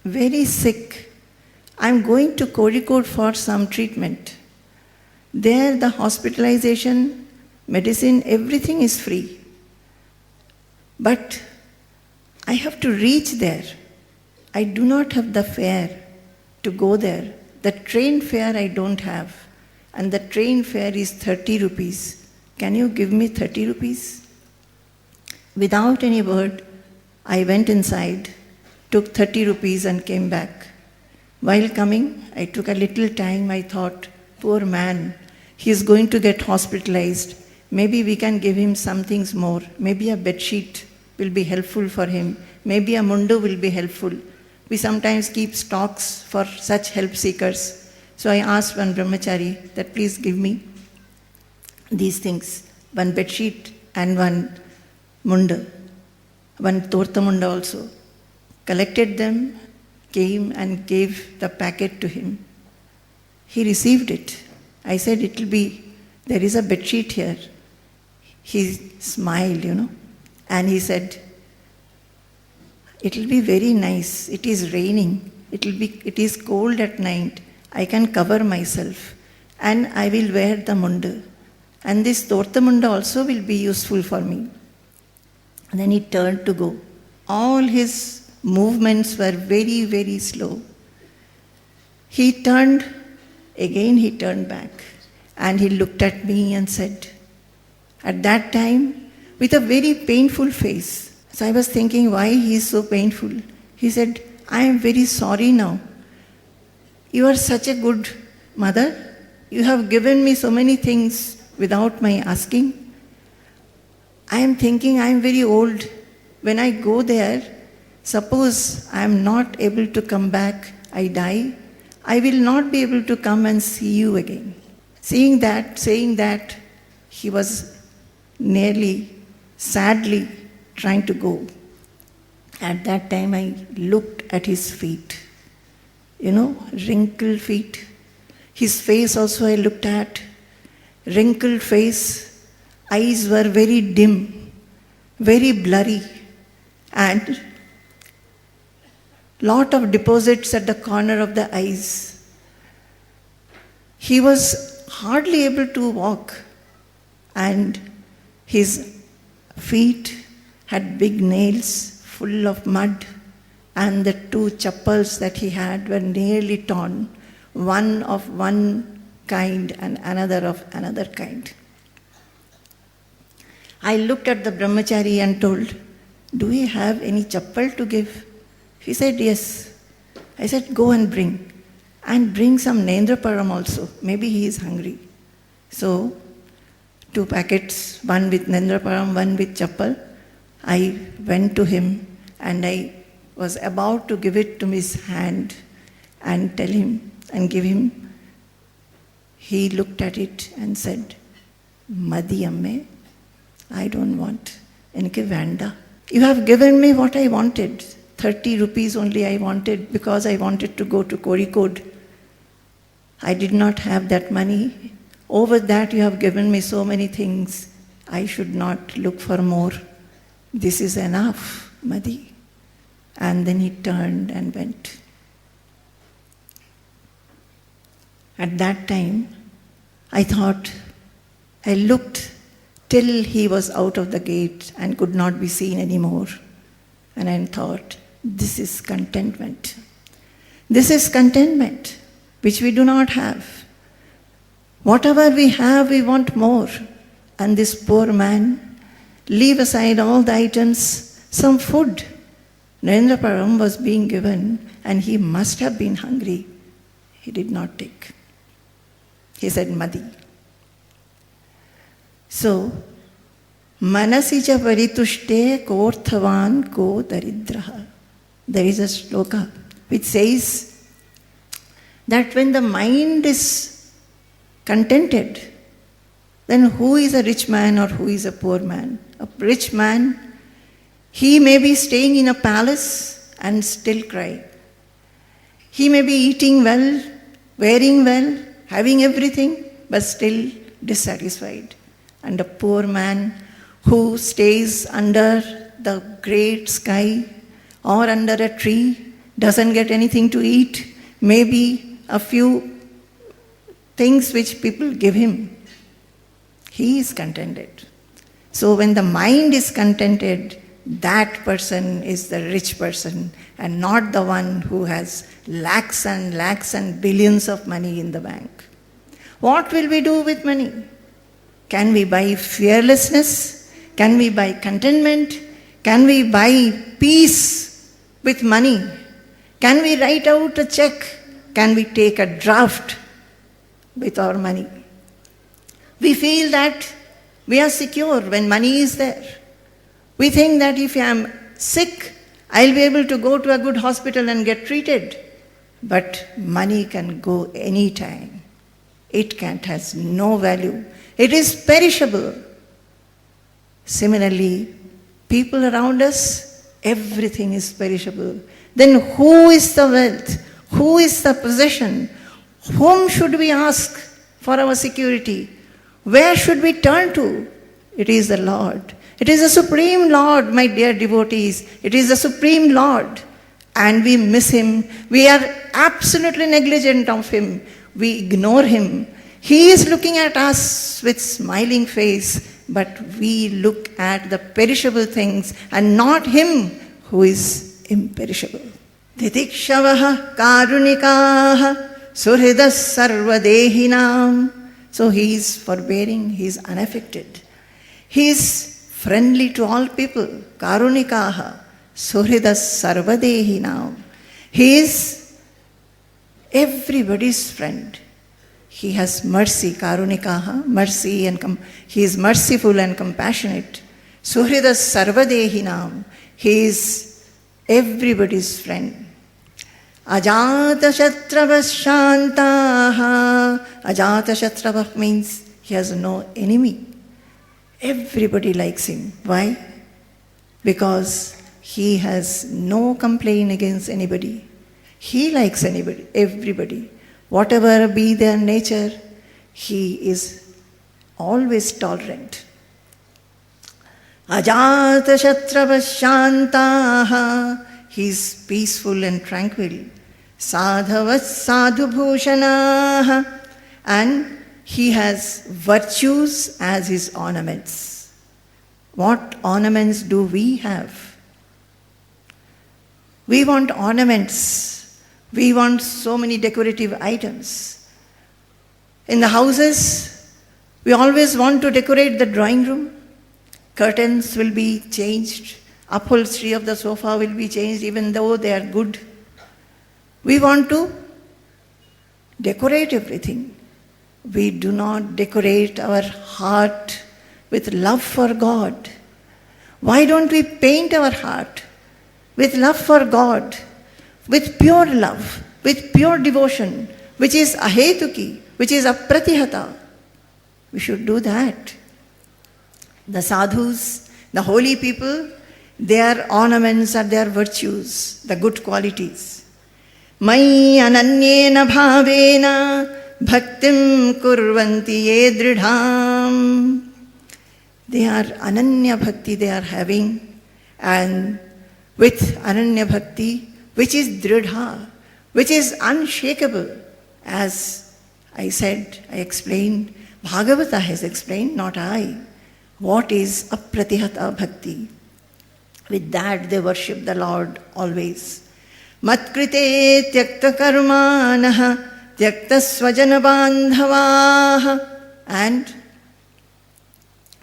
very sick. I'm going to Kozhikode for some treatment. There the hospitalization, medicine, everything is free. But I have to reach there. I do not have the fare to go there. The train fare I don't have. And the train fare is 30 rupees. Can you give me 30 rupees? Without any word, I went inside, took 30 rupees and came back. While coming, I took a little time. I thought, poor man, he is going to get hospitalized. Maybe we can give him some things more. Maybe a bedsheet will be helpful for him. Maybe a mundu will be helpful. We sometimes keep stocks for such help seekers. So I asked one brahmachari that please give me these things, one bedsheet and one munda, one torta munda also. Collected them, came and gave the packet to him. He received it. I said, there is a bedsheet here. He smiled, and he said, it will be very nice. It is raining. It is cold at night. I can cover myself and I will wear the munda. And this torta munda also will be useful for me. And then he turned to go. All his movements were very, very slow. He turned back and he looked at me and said, at that time, with a very painful face. So I was thinking why he is so painful. He said, I am very sorry now. You are such a good mother. you have given me so many things without my asking. I am thinking I am very old. When I go there, suppose I am not able to come back, I die, I will not be able to come and see you again. Saying that, he was nearly, sadly trying to go. At that time, I looked at his feet, wrinkled feet. His face also I looked at, wrinkled face, eyes were very dim, very blurry, and lot of deposits at the corner of the eyes. He was hardly able to walk, and his feet had big nails full of mud, and the two chappals that he had were nearly torn, one of one kind and another of another kind. I looked at the brahmachari and told, "Do we have any chappal to give?" He said, "Yes." I said, "Go and bring. And bring some Nendraparam also. Maybe he is hungry." So, 2 packets, one with Nendraparam, one with chappal. I went to him and I was about to give it to his hand and tell him and give him. He looked at it and said, "Madi amme, I don't want. Enke vanda. You have given me what I wanted. 30 rupees only I wanted because I wanted to go to Kozhikode. I did not have that money. Over that you have given me so many things. I should not look for more. This is enough, Madi." And then he turned and went. At that time, I looked till he was out of the gate and could not be seen anymore. And I thought, this is contentment. This is contentment, which we do not have. Whatever we have, we want more. And this poor man, leave aside all the items, some food. Nendraparam was being given, and he must have been hungry. He did not take. He said, "Madi." So, Manasija paritushte korthavan ko daridraha. There is a sloka which says that when the mind is contented, then who is a rich man or who is a poor man? A rich man, he may be staying in a palace and still cry. He may be eating well, wearing well, having everything, but still dissatisfied. And a poor man who stays under the great sky or under a tree, doesn't get anything to eat, maybe a few things which people give him, he is contented. So when the mind is contented, that person is the rich person and not the one who has lakhs and billions of money in the bank. What will we do with money? Can we buy fearlessness? Can we buy contentment? Can we buy peace with money? Can we write out a check? Can we take a draft with our money? We feel that we are secure when money is there. We think that if I am sick, I'll be able to go to a good hospital and get treated. But money can go anytime. It has no value. It is perishable. Similarly, people around us, everything is perishable. Then who is the wealth? Who is the possession? Whom should we ask for our security? Where should we turn to? It is the Lord. It is the Supreme Lord, my dear devotees. It is the Supreme Lord. And we miss Him. We are absolutely negligent of Him. We ignore Him. He is looking at us with smiling face, but we look at the perishable things and not Him who is imperishable. Titikshavaha karunikaha surhidas sarvadehinam. So He is forbearing, He is unaffected. He is friendly to all people. Karunikaha surhidas sarvadehinam. He is everybody's friend. he has mercy, karunikaha, mercy and he is merciful and compassionate. Suhrida sarvadehinam, he is everybody's friend. Ajata shatrava shantaha, ajata shatrava means he has no enemy. Everybody likes him. Why? Because he has no complaint against anybody. He likes anybody, everybody. Whatever be their nature, he is always tolerant. Ajata shatrava shantaha, he is peaceful and tranquil. Sadhava sadhubhushanaha, and he has virtues as his ornaments. What ornaments do we have? We want ornaments. We want so many decorative items. In the houses, we always want to decorate the drawing room. Curtains will be changed. Upholstery of the sofa will be changed even though they are good. We want to decorate everything. We do not decorate our heart with love for God. Why don't we paint our heart with love for God, with pure love, with pure devotion, which is ahetuki, which is apratihata? We should do that. The sadhus, the holy people, their ornaments are their virtues, the good qualities. Mai ananyena bhavena bhaktim kurvanti ye dridham. They are ananya bhakti they are having, and with ananya bhakti, which is dridha, which is unshakable. As I said, I explained, Bhagavata has explained, not I, what is apratihata bhakti. With that they worship the Lord always. Matkrite tyakta karmanaha tyakta swajana bandhavaha, and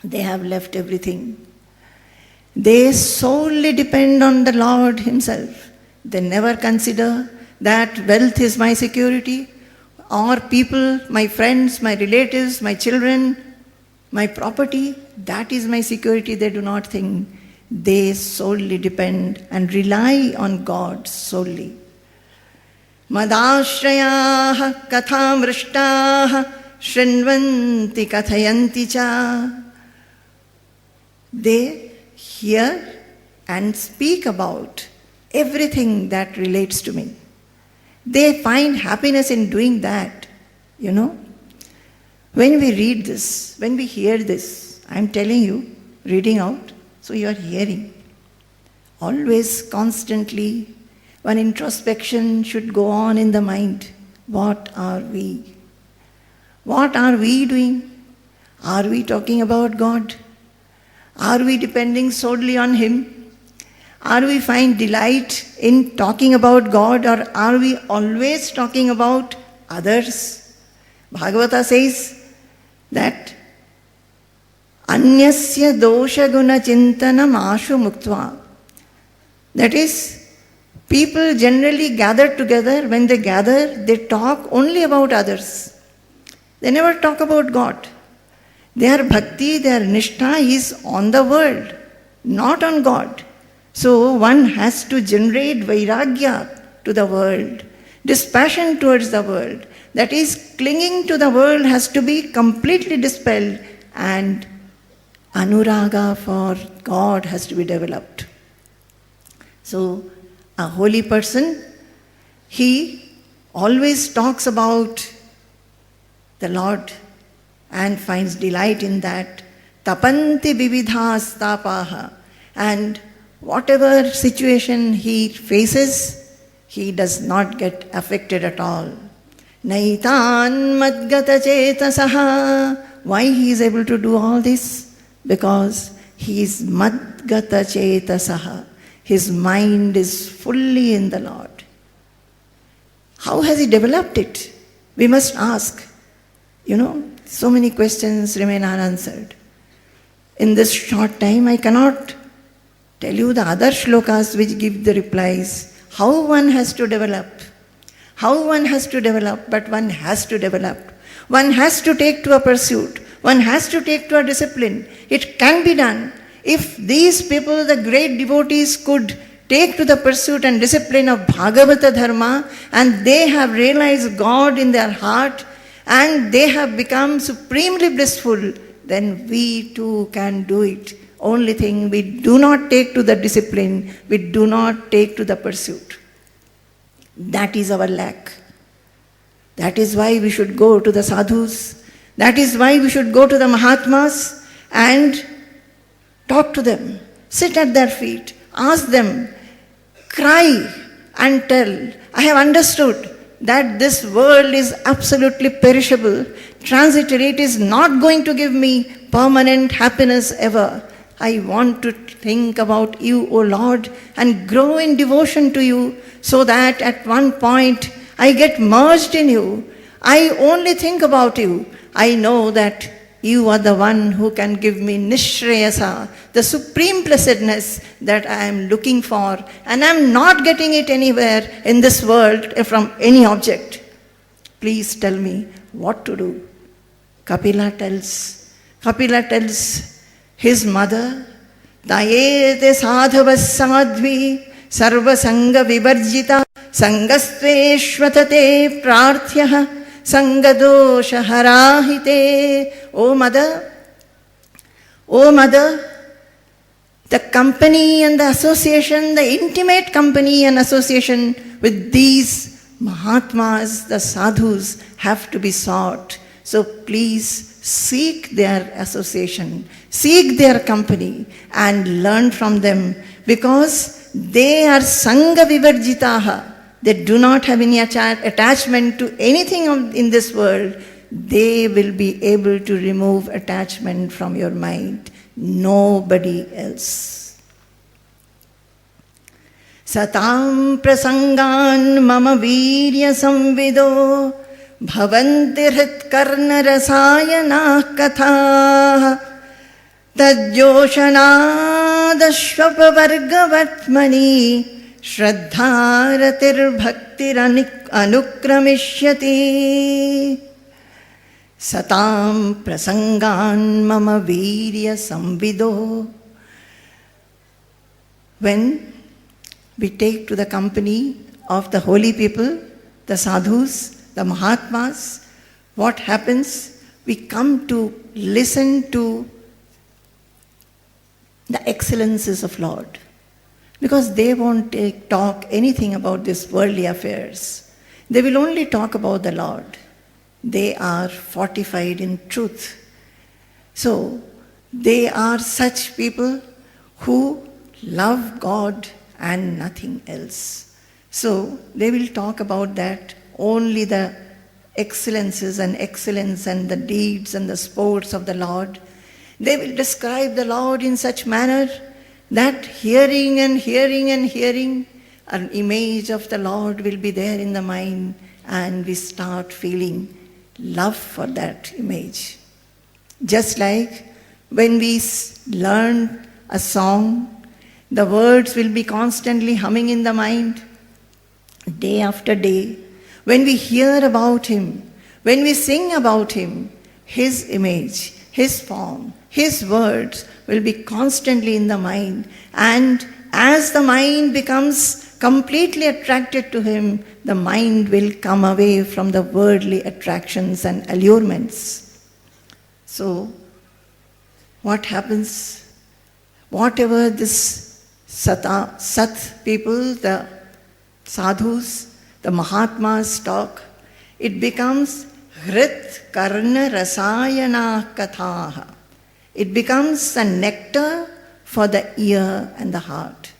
they have left everything. They solely depend on the Lord Himself. They never consider that wealth is my security, or people, my friends, my relatives, my children, my property, that is my security. They do not think. They solely depend and rely on God solely. Madashrayaha katham rishtaha shrinvanti kathayanti cha. They hear and speak about everything that relates to me. They find happiness in doing that, you know. When we read this, when we hear this, I'm telling you, reading out, so you are hearing. Always, constantly, one introspection should go on in the mind. What are we? What are we doing? Are we talking about God? Are we depending solely on Him? Are we find delight in talking about God, or are we always talking about others? Bhagavata says that Anyasya dosha guna chintanam ashu muktva. That is, people generally gather together. When they gather, they talk only about others. They never talk about God. Their bhakti, their nishtha is on the world, not on God. So one has to generate vairagya to the world, dispassion towards the world. That is, clinging to the world has to be completely dispelled, and anuraga for God has to be developed. So a holy person, he always talks about the Lord and finds delight in that. Tapanti vividhas tapaha. And whatever situation he faces, he does not get affected at all. Naitan madgata chetasaha. Why he is able to do all this? Because he is madgata chetasaha. His mind is fully in the Lord. How has he developed it? We must ask. You know, so many questions remain unanswered. In this short time, I cannot tell you the other shlokas which give the replies. How one has to develop. How one has to develop, but one has to develop. One has to take to a pursuit. One has to take to a discipline. It can be done. If these people, the great devotees, could take to the pursuit and discipline of Bhagavata Dharma, and they have realized God in their heart, and they have become supremely blissful, then we too can do it. Only thing, we do not take to the discipline, we do not take to the pursuit. That is our lack. That is why we should go to the sadhus. That is why we should go to the Mahatmas and talk to them. Sit at their feet. Ask them. Cry and tell. I have understood that this world is absolutely perishable, transitory. It is not going to give me permanent happiness ever. I want to think about you, O Lord, and grow in devotion to you, so that at one point I get merged in you. I only think about you. I know that you are the one who can give me Nishreyasa, the supreme blessedness that I am looking for, and I am not getting it anywhere in this world from any object. Please tell me what to do. Kapila tells his mother, Dayete sadhavas samadvi sarva sanga vivarjita sangastveshvatate prarthyaha sangadosha harahite. O mother, the company and the association, the intimate company and association with these Mahatmas, the sadhus, have to be sought. So please seek their association, seek their company, and learn from them, because they are Sangha Vivarjitaha. They do not have any attachment to anything in this world. They will be able to remove attachment from your mind. Nobody else. Satam prasangan mama virya samvido bhavanti hrit karna rasayana katha tadjoshanadashvapa vargavatmani shraddharatir bhaktir anukramishyati. Satam prasangan mama virya samvido. When we take to the company of the holy people, the sadhus, the Mahatmas, what happens? We come to listen to the excellences of Lord, because they won't talk anything about these worldly affairs. They will only talk about the Lord. They are fortified in truth. So they are such people who love God and nothing else. So they will talk about that, only the excellences and excellence and the deeds and the sports of the Lord. They will describe the Lord in such manner that hearing, an image of the Lord will be there in the mind, and we start feeling love for that image. Just like when we learn a song, the words will be constantly humming in the mind, day after day. When we hear about Him, when we sing about Him, His image, His form, His words will be constantly in the mind. And as the mind becomes completely attracted to Him, the mind will come away from the worldly attractions and allurements. So, what happens? Whatever this Sat people, the sadhus, the Mahatmas talk, it becomes Hrit Karna Rasayana Kathaha. It becomes a nectar for the ear and the heart.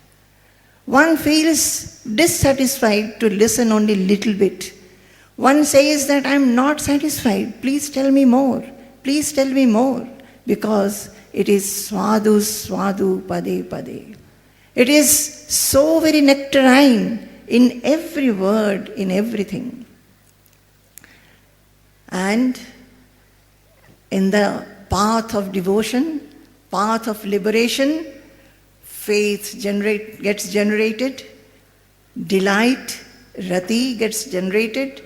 One feels dissatisfied to listen only little bit. One says that I am not satisfied. Please tell me more. Please tell me more. Because it is swadu swadu pade pade. It is so very nectarine in every word, in everything. And in the path of devotion, path of liberation, faith gets generated, delight, rati gets generated,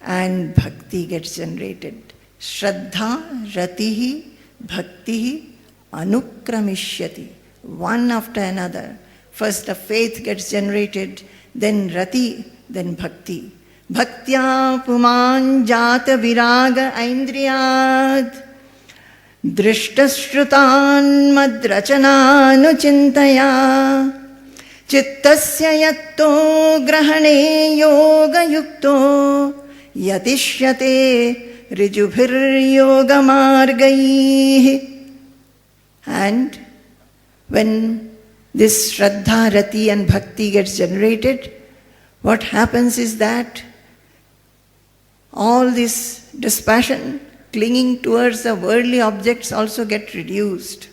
and bhakti gets generated. Shraddha, ratihi, bhaktihi, anukramishati. One after another. First the faith gets generated, then rati, then bhakti. Bhaktya puman jata viraga aindriyad. Drishtasrutan madrachananuchintaya. Chittasya yatto grahane yoga yukto. Yatishyate rijubhir yoga margaihi. And when this Shraddha, Rati and Bhakti gets generated, what happens is that all this dispassion, clinging towards the worldly objects also get reduced.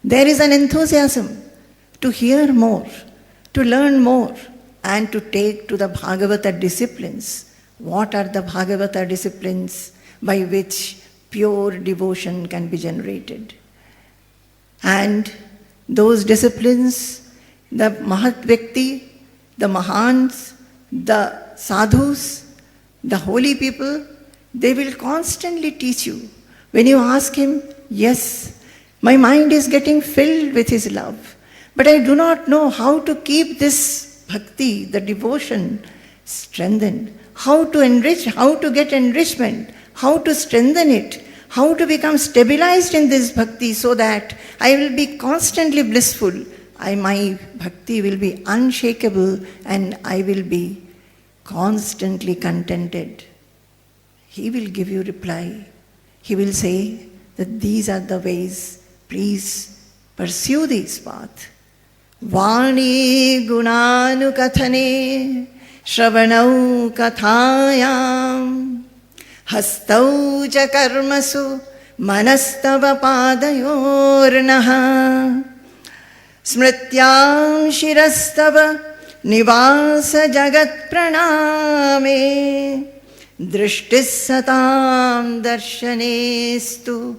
There is an enthusiasm to hear more, to learn more, and to take to the Bhagavata disciplines. What are the Bhagavata disciplines by which pure devotion can be generated? And those disciplines, the Mahat Vyakti, the Mahans, the Sadhus, the holy people, they will constantly teach you. When you ask him, yes, my mind is getting filled with his love, but I do not know how to keep this bhakti, the devotion, strengthened, how to enrich, how to get enrichment, how to strengthen it, how to become stabilized in this bhakti so that I will be constantly blissful. My bhakti will be unshakable and I will be constantly contented. He will give you reply. He will say that these are the ways. Please pursue this path. Vani gunanu kathane shravanau kathayam hastau cha karmasu manastava padayornaha smrityam shirastava nivasa jagat praname drishtis satam darshanestu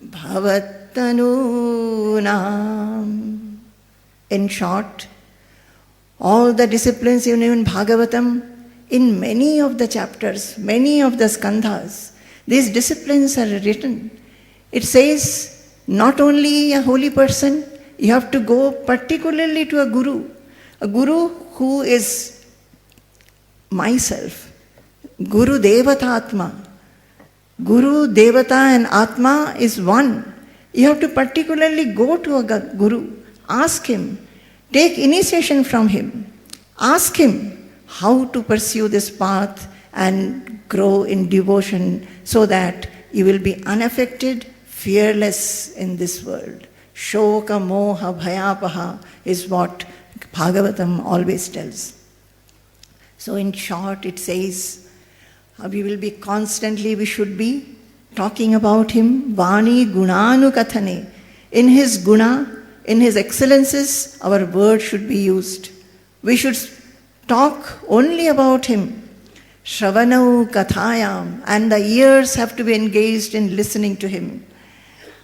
bhavattanunam. In short, all the disciplines in Bhagavatam, in many of the chapters, many of the skandhas, these disciplines are written. It says not only a holy person, you have to go particularly to a guru who is myself, Guru Devata Atma. Guru, Devata and Atma is one. You have to particularly go to a guru, ask him, take initiation from him, ask him how to pursue this path and grow in devotion so that you will be unaffected, fearless in this world. Shoka moha bhayapaha is what Bhagavatam always tells. So in short it says, we should be talking about him, Vani gunanu kathane. In his guna, in his excellences, our word should be used. We should talk only about him. Shravanau kathayam, and the ears have to be engaged in listening to him.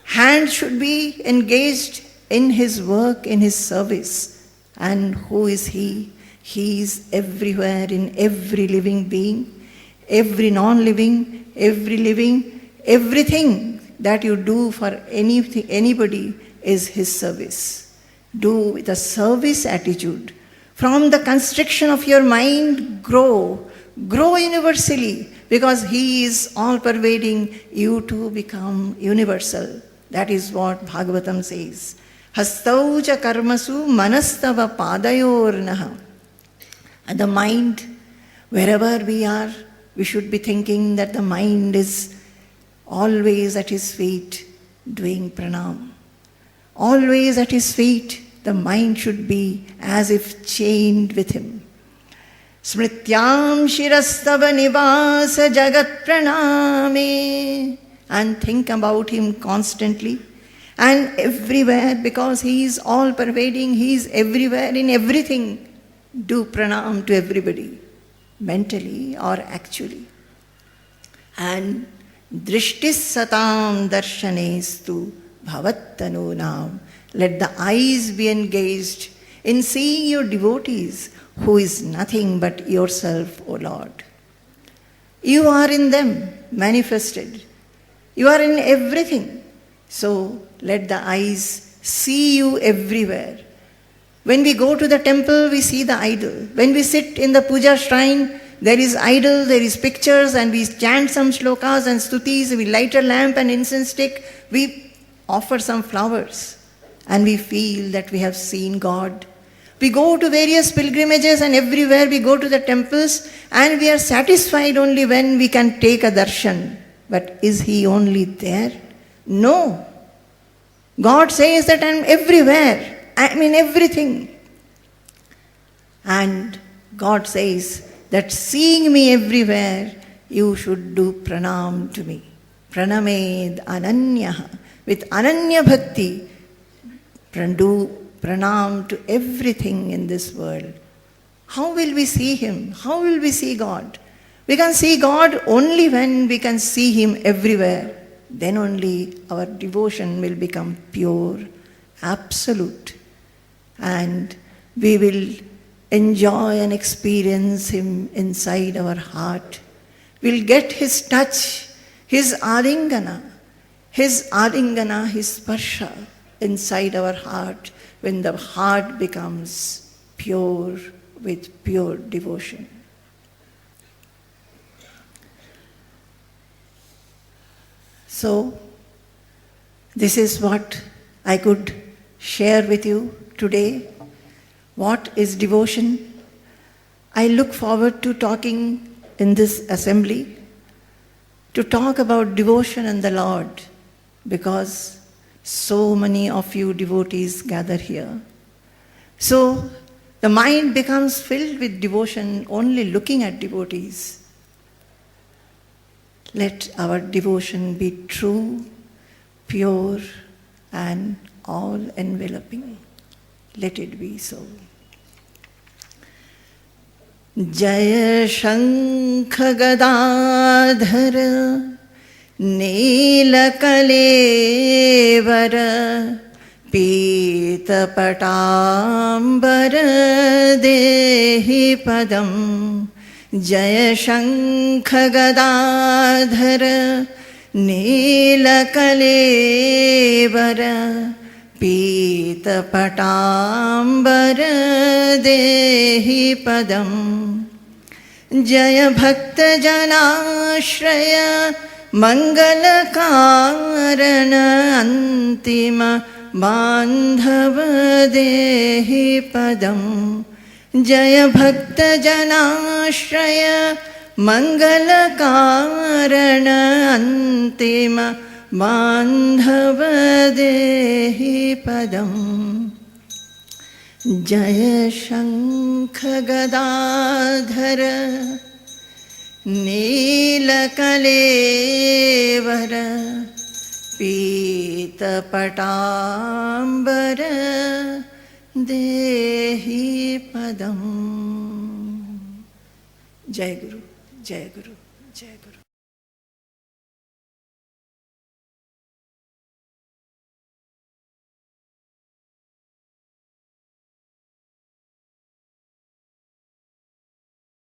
Hands should be engaged in his work, in his service. And who is he? He is everywhere in every living being, every non-living, every living, everything that you do for anybody is his service. Do with a service attitude. From the constriction of your mind, grow universally, because he is all-pervading. You too become universal. That is what Bhagavatam says. Hastau cha karmasu manastava padayornaha. And the mind, wherever we are, we should be thinking that the mind is always at his feet doing pranam. Always at his feet, the mind should be as if chained with him. Smrityam shirastava nivasa jagat praname. And think about him constantly and everywhere, because he is all pervading, he is everywhere in everything. Do pranam to everybody, mentally or actually. And drishtis satam darshanestu bhavattanunam. Let the eyes be engaged in seeing your devotees, who is nothing but yourself, O Lord. You are in them manifested. You are in everything. So let the eyes see you everywhere. When we go to the temple, we see the idol. When we sit in the puja shrine, there is idol, there is pictures, and we chant some shlokas and stutis, we light a lamp and incense stick, we offer some flowers, and we feel that we have seen God. We go to various pilgrimages, and everywhere we go to the temples, and we are satisfied only when we can take a darshan. But is He only there? No. God says that I am everywhere. I am in everything. And God says that seeing me everywhere, you should do pranam to me. Pranamed ananyaha. With ananya bhakti, do pranam to everything in this world. How will we see Him? How will we see God? We can see God only when we can see Him everywhere. Then only our devotion will become pure, absolute. And we will enjoy and experience Him inside our heart. We'll get His touch, His alingana, His sparsha inside our heart when the heart becomes pure with pure devotion. So, this is what I could share with you today. What is devotion? I look forward to talking in this assembly, to talk about devotion and the Lord, because so many of you devotees gather here. So the mind becomes filled with devotion only looking at devotees. Let our devotion be true, pure, and all-enveloping. Let it be so. Jaya Shankha Gadadhara Neelakalevara Pita Patambara Dehi Padam. Jaya Shankha Gadadhara Neelakalevara Pita Patambara Dehi Padam. Jaya Bhakta Janashraya Mangala Karana Antima Bandhava Dehi Padam. Jaya Bhakta Janashraya Mangala Karana Antima Bandhava Dehi Padam. Jaya Shankha Gadadhara Neelakalevara Pita Patambara Dehi Padam. Jai Guru, Jai Guru, Jai Guru.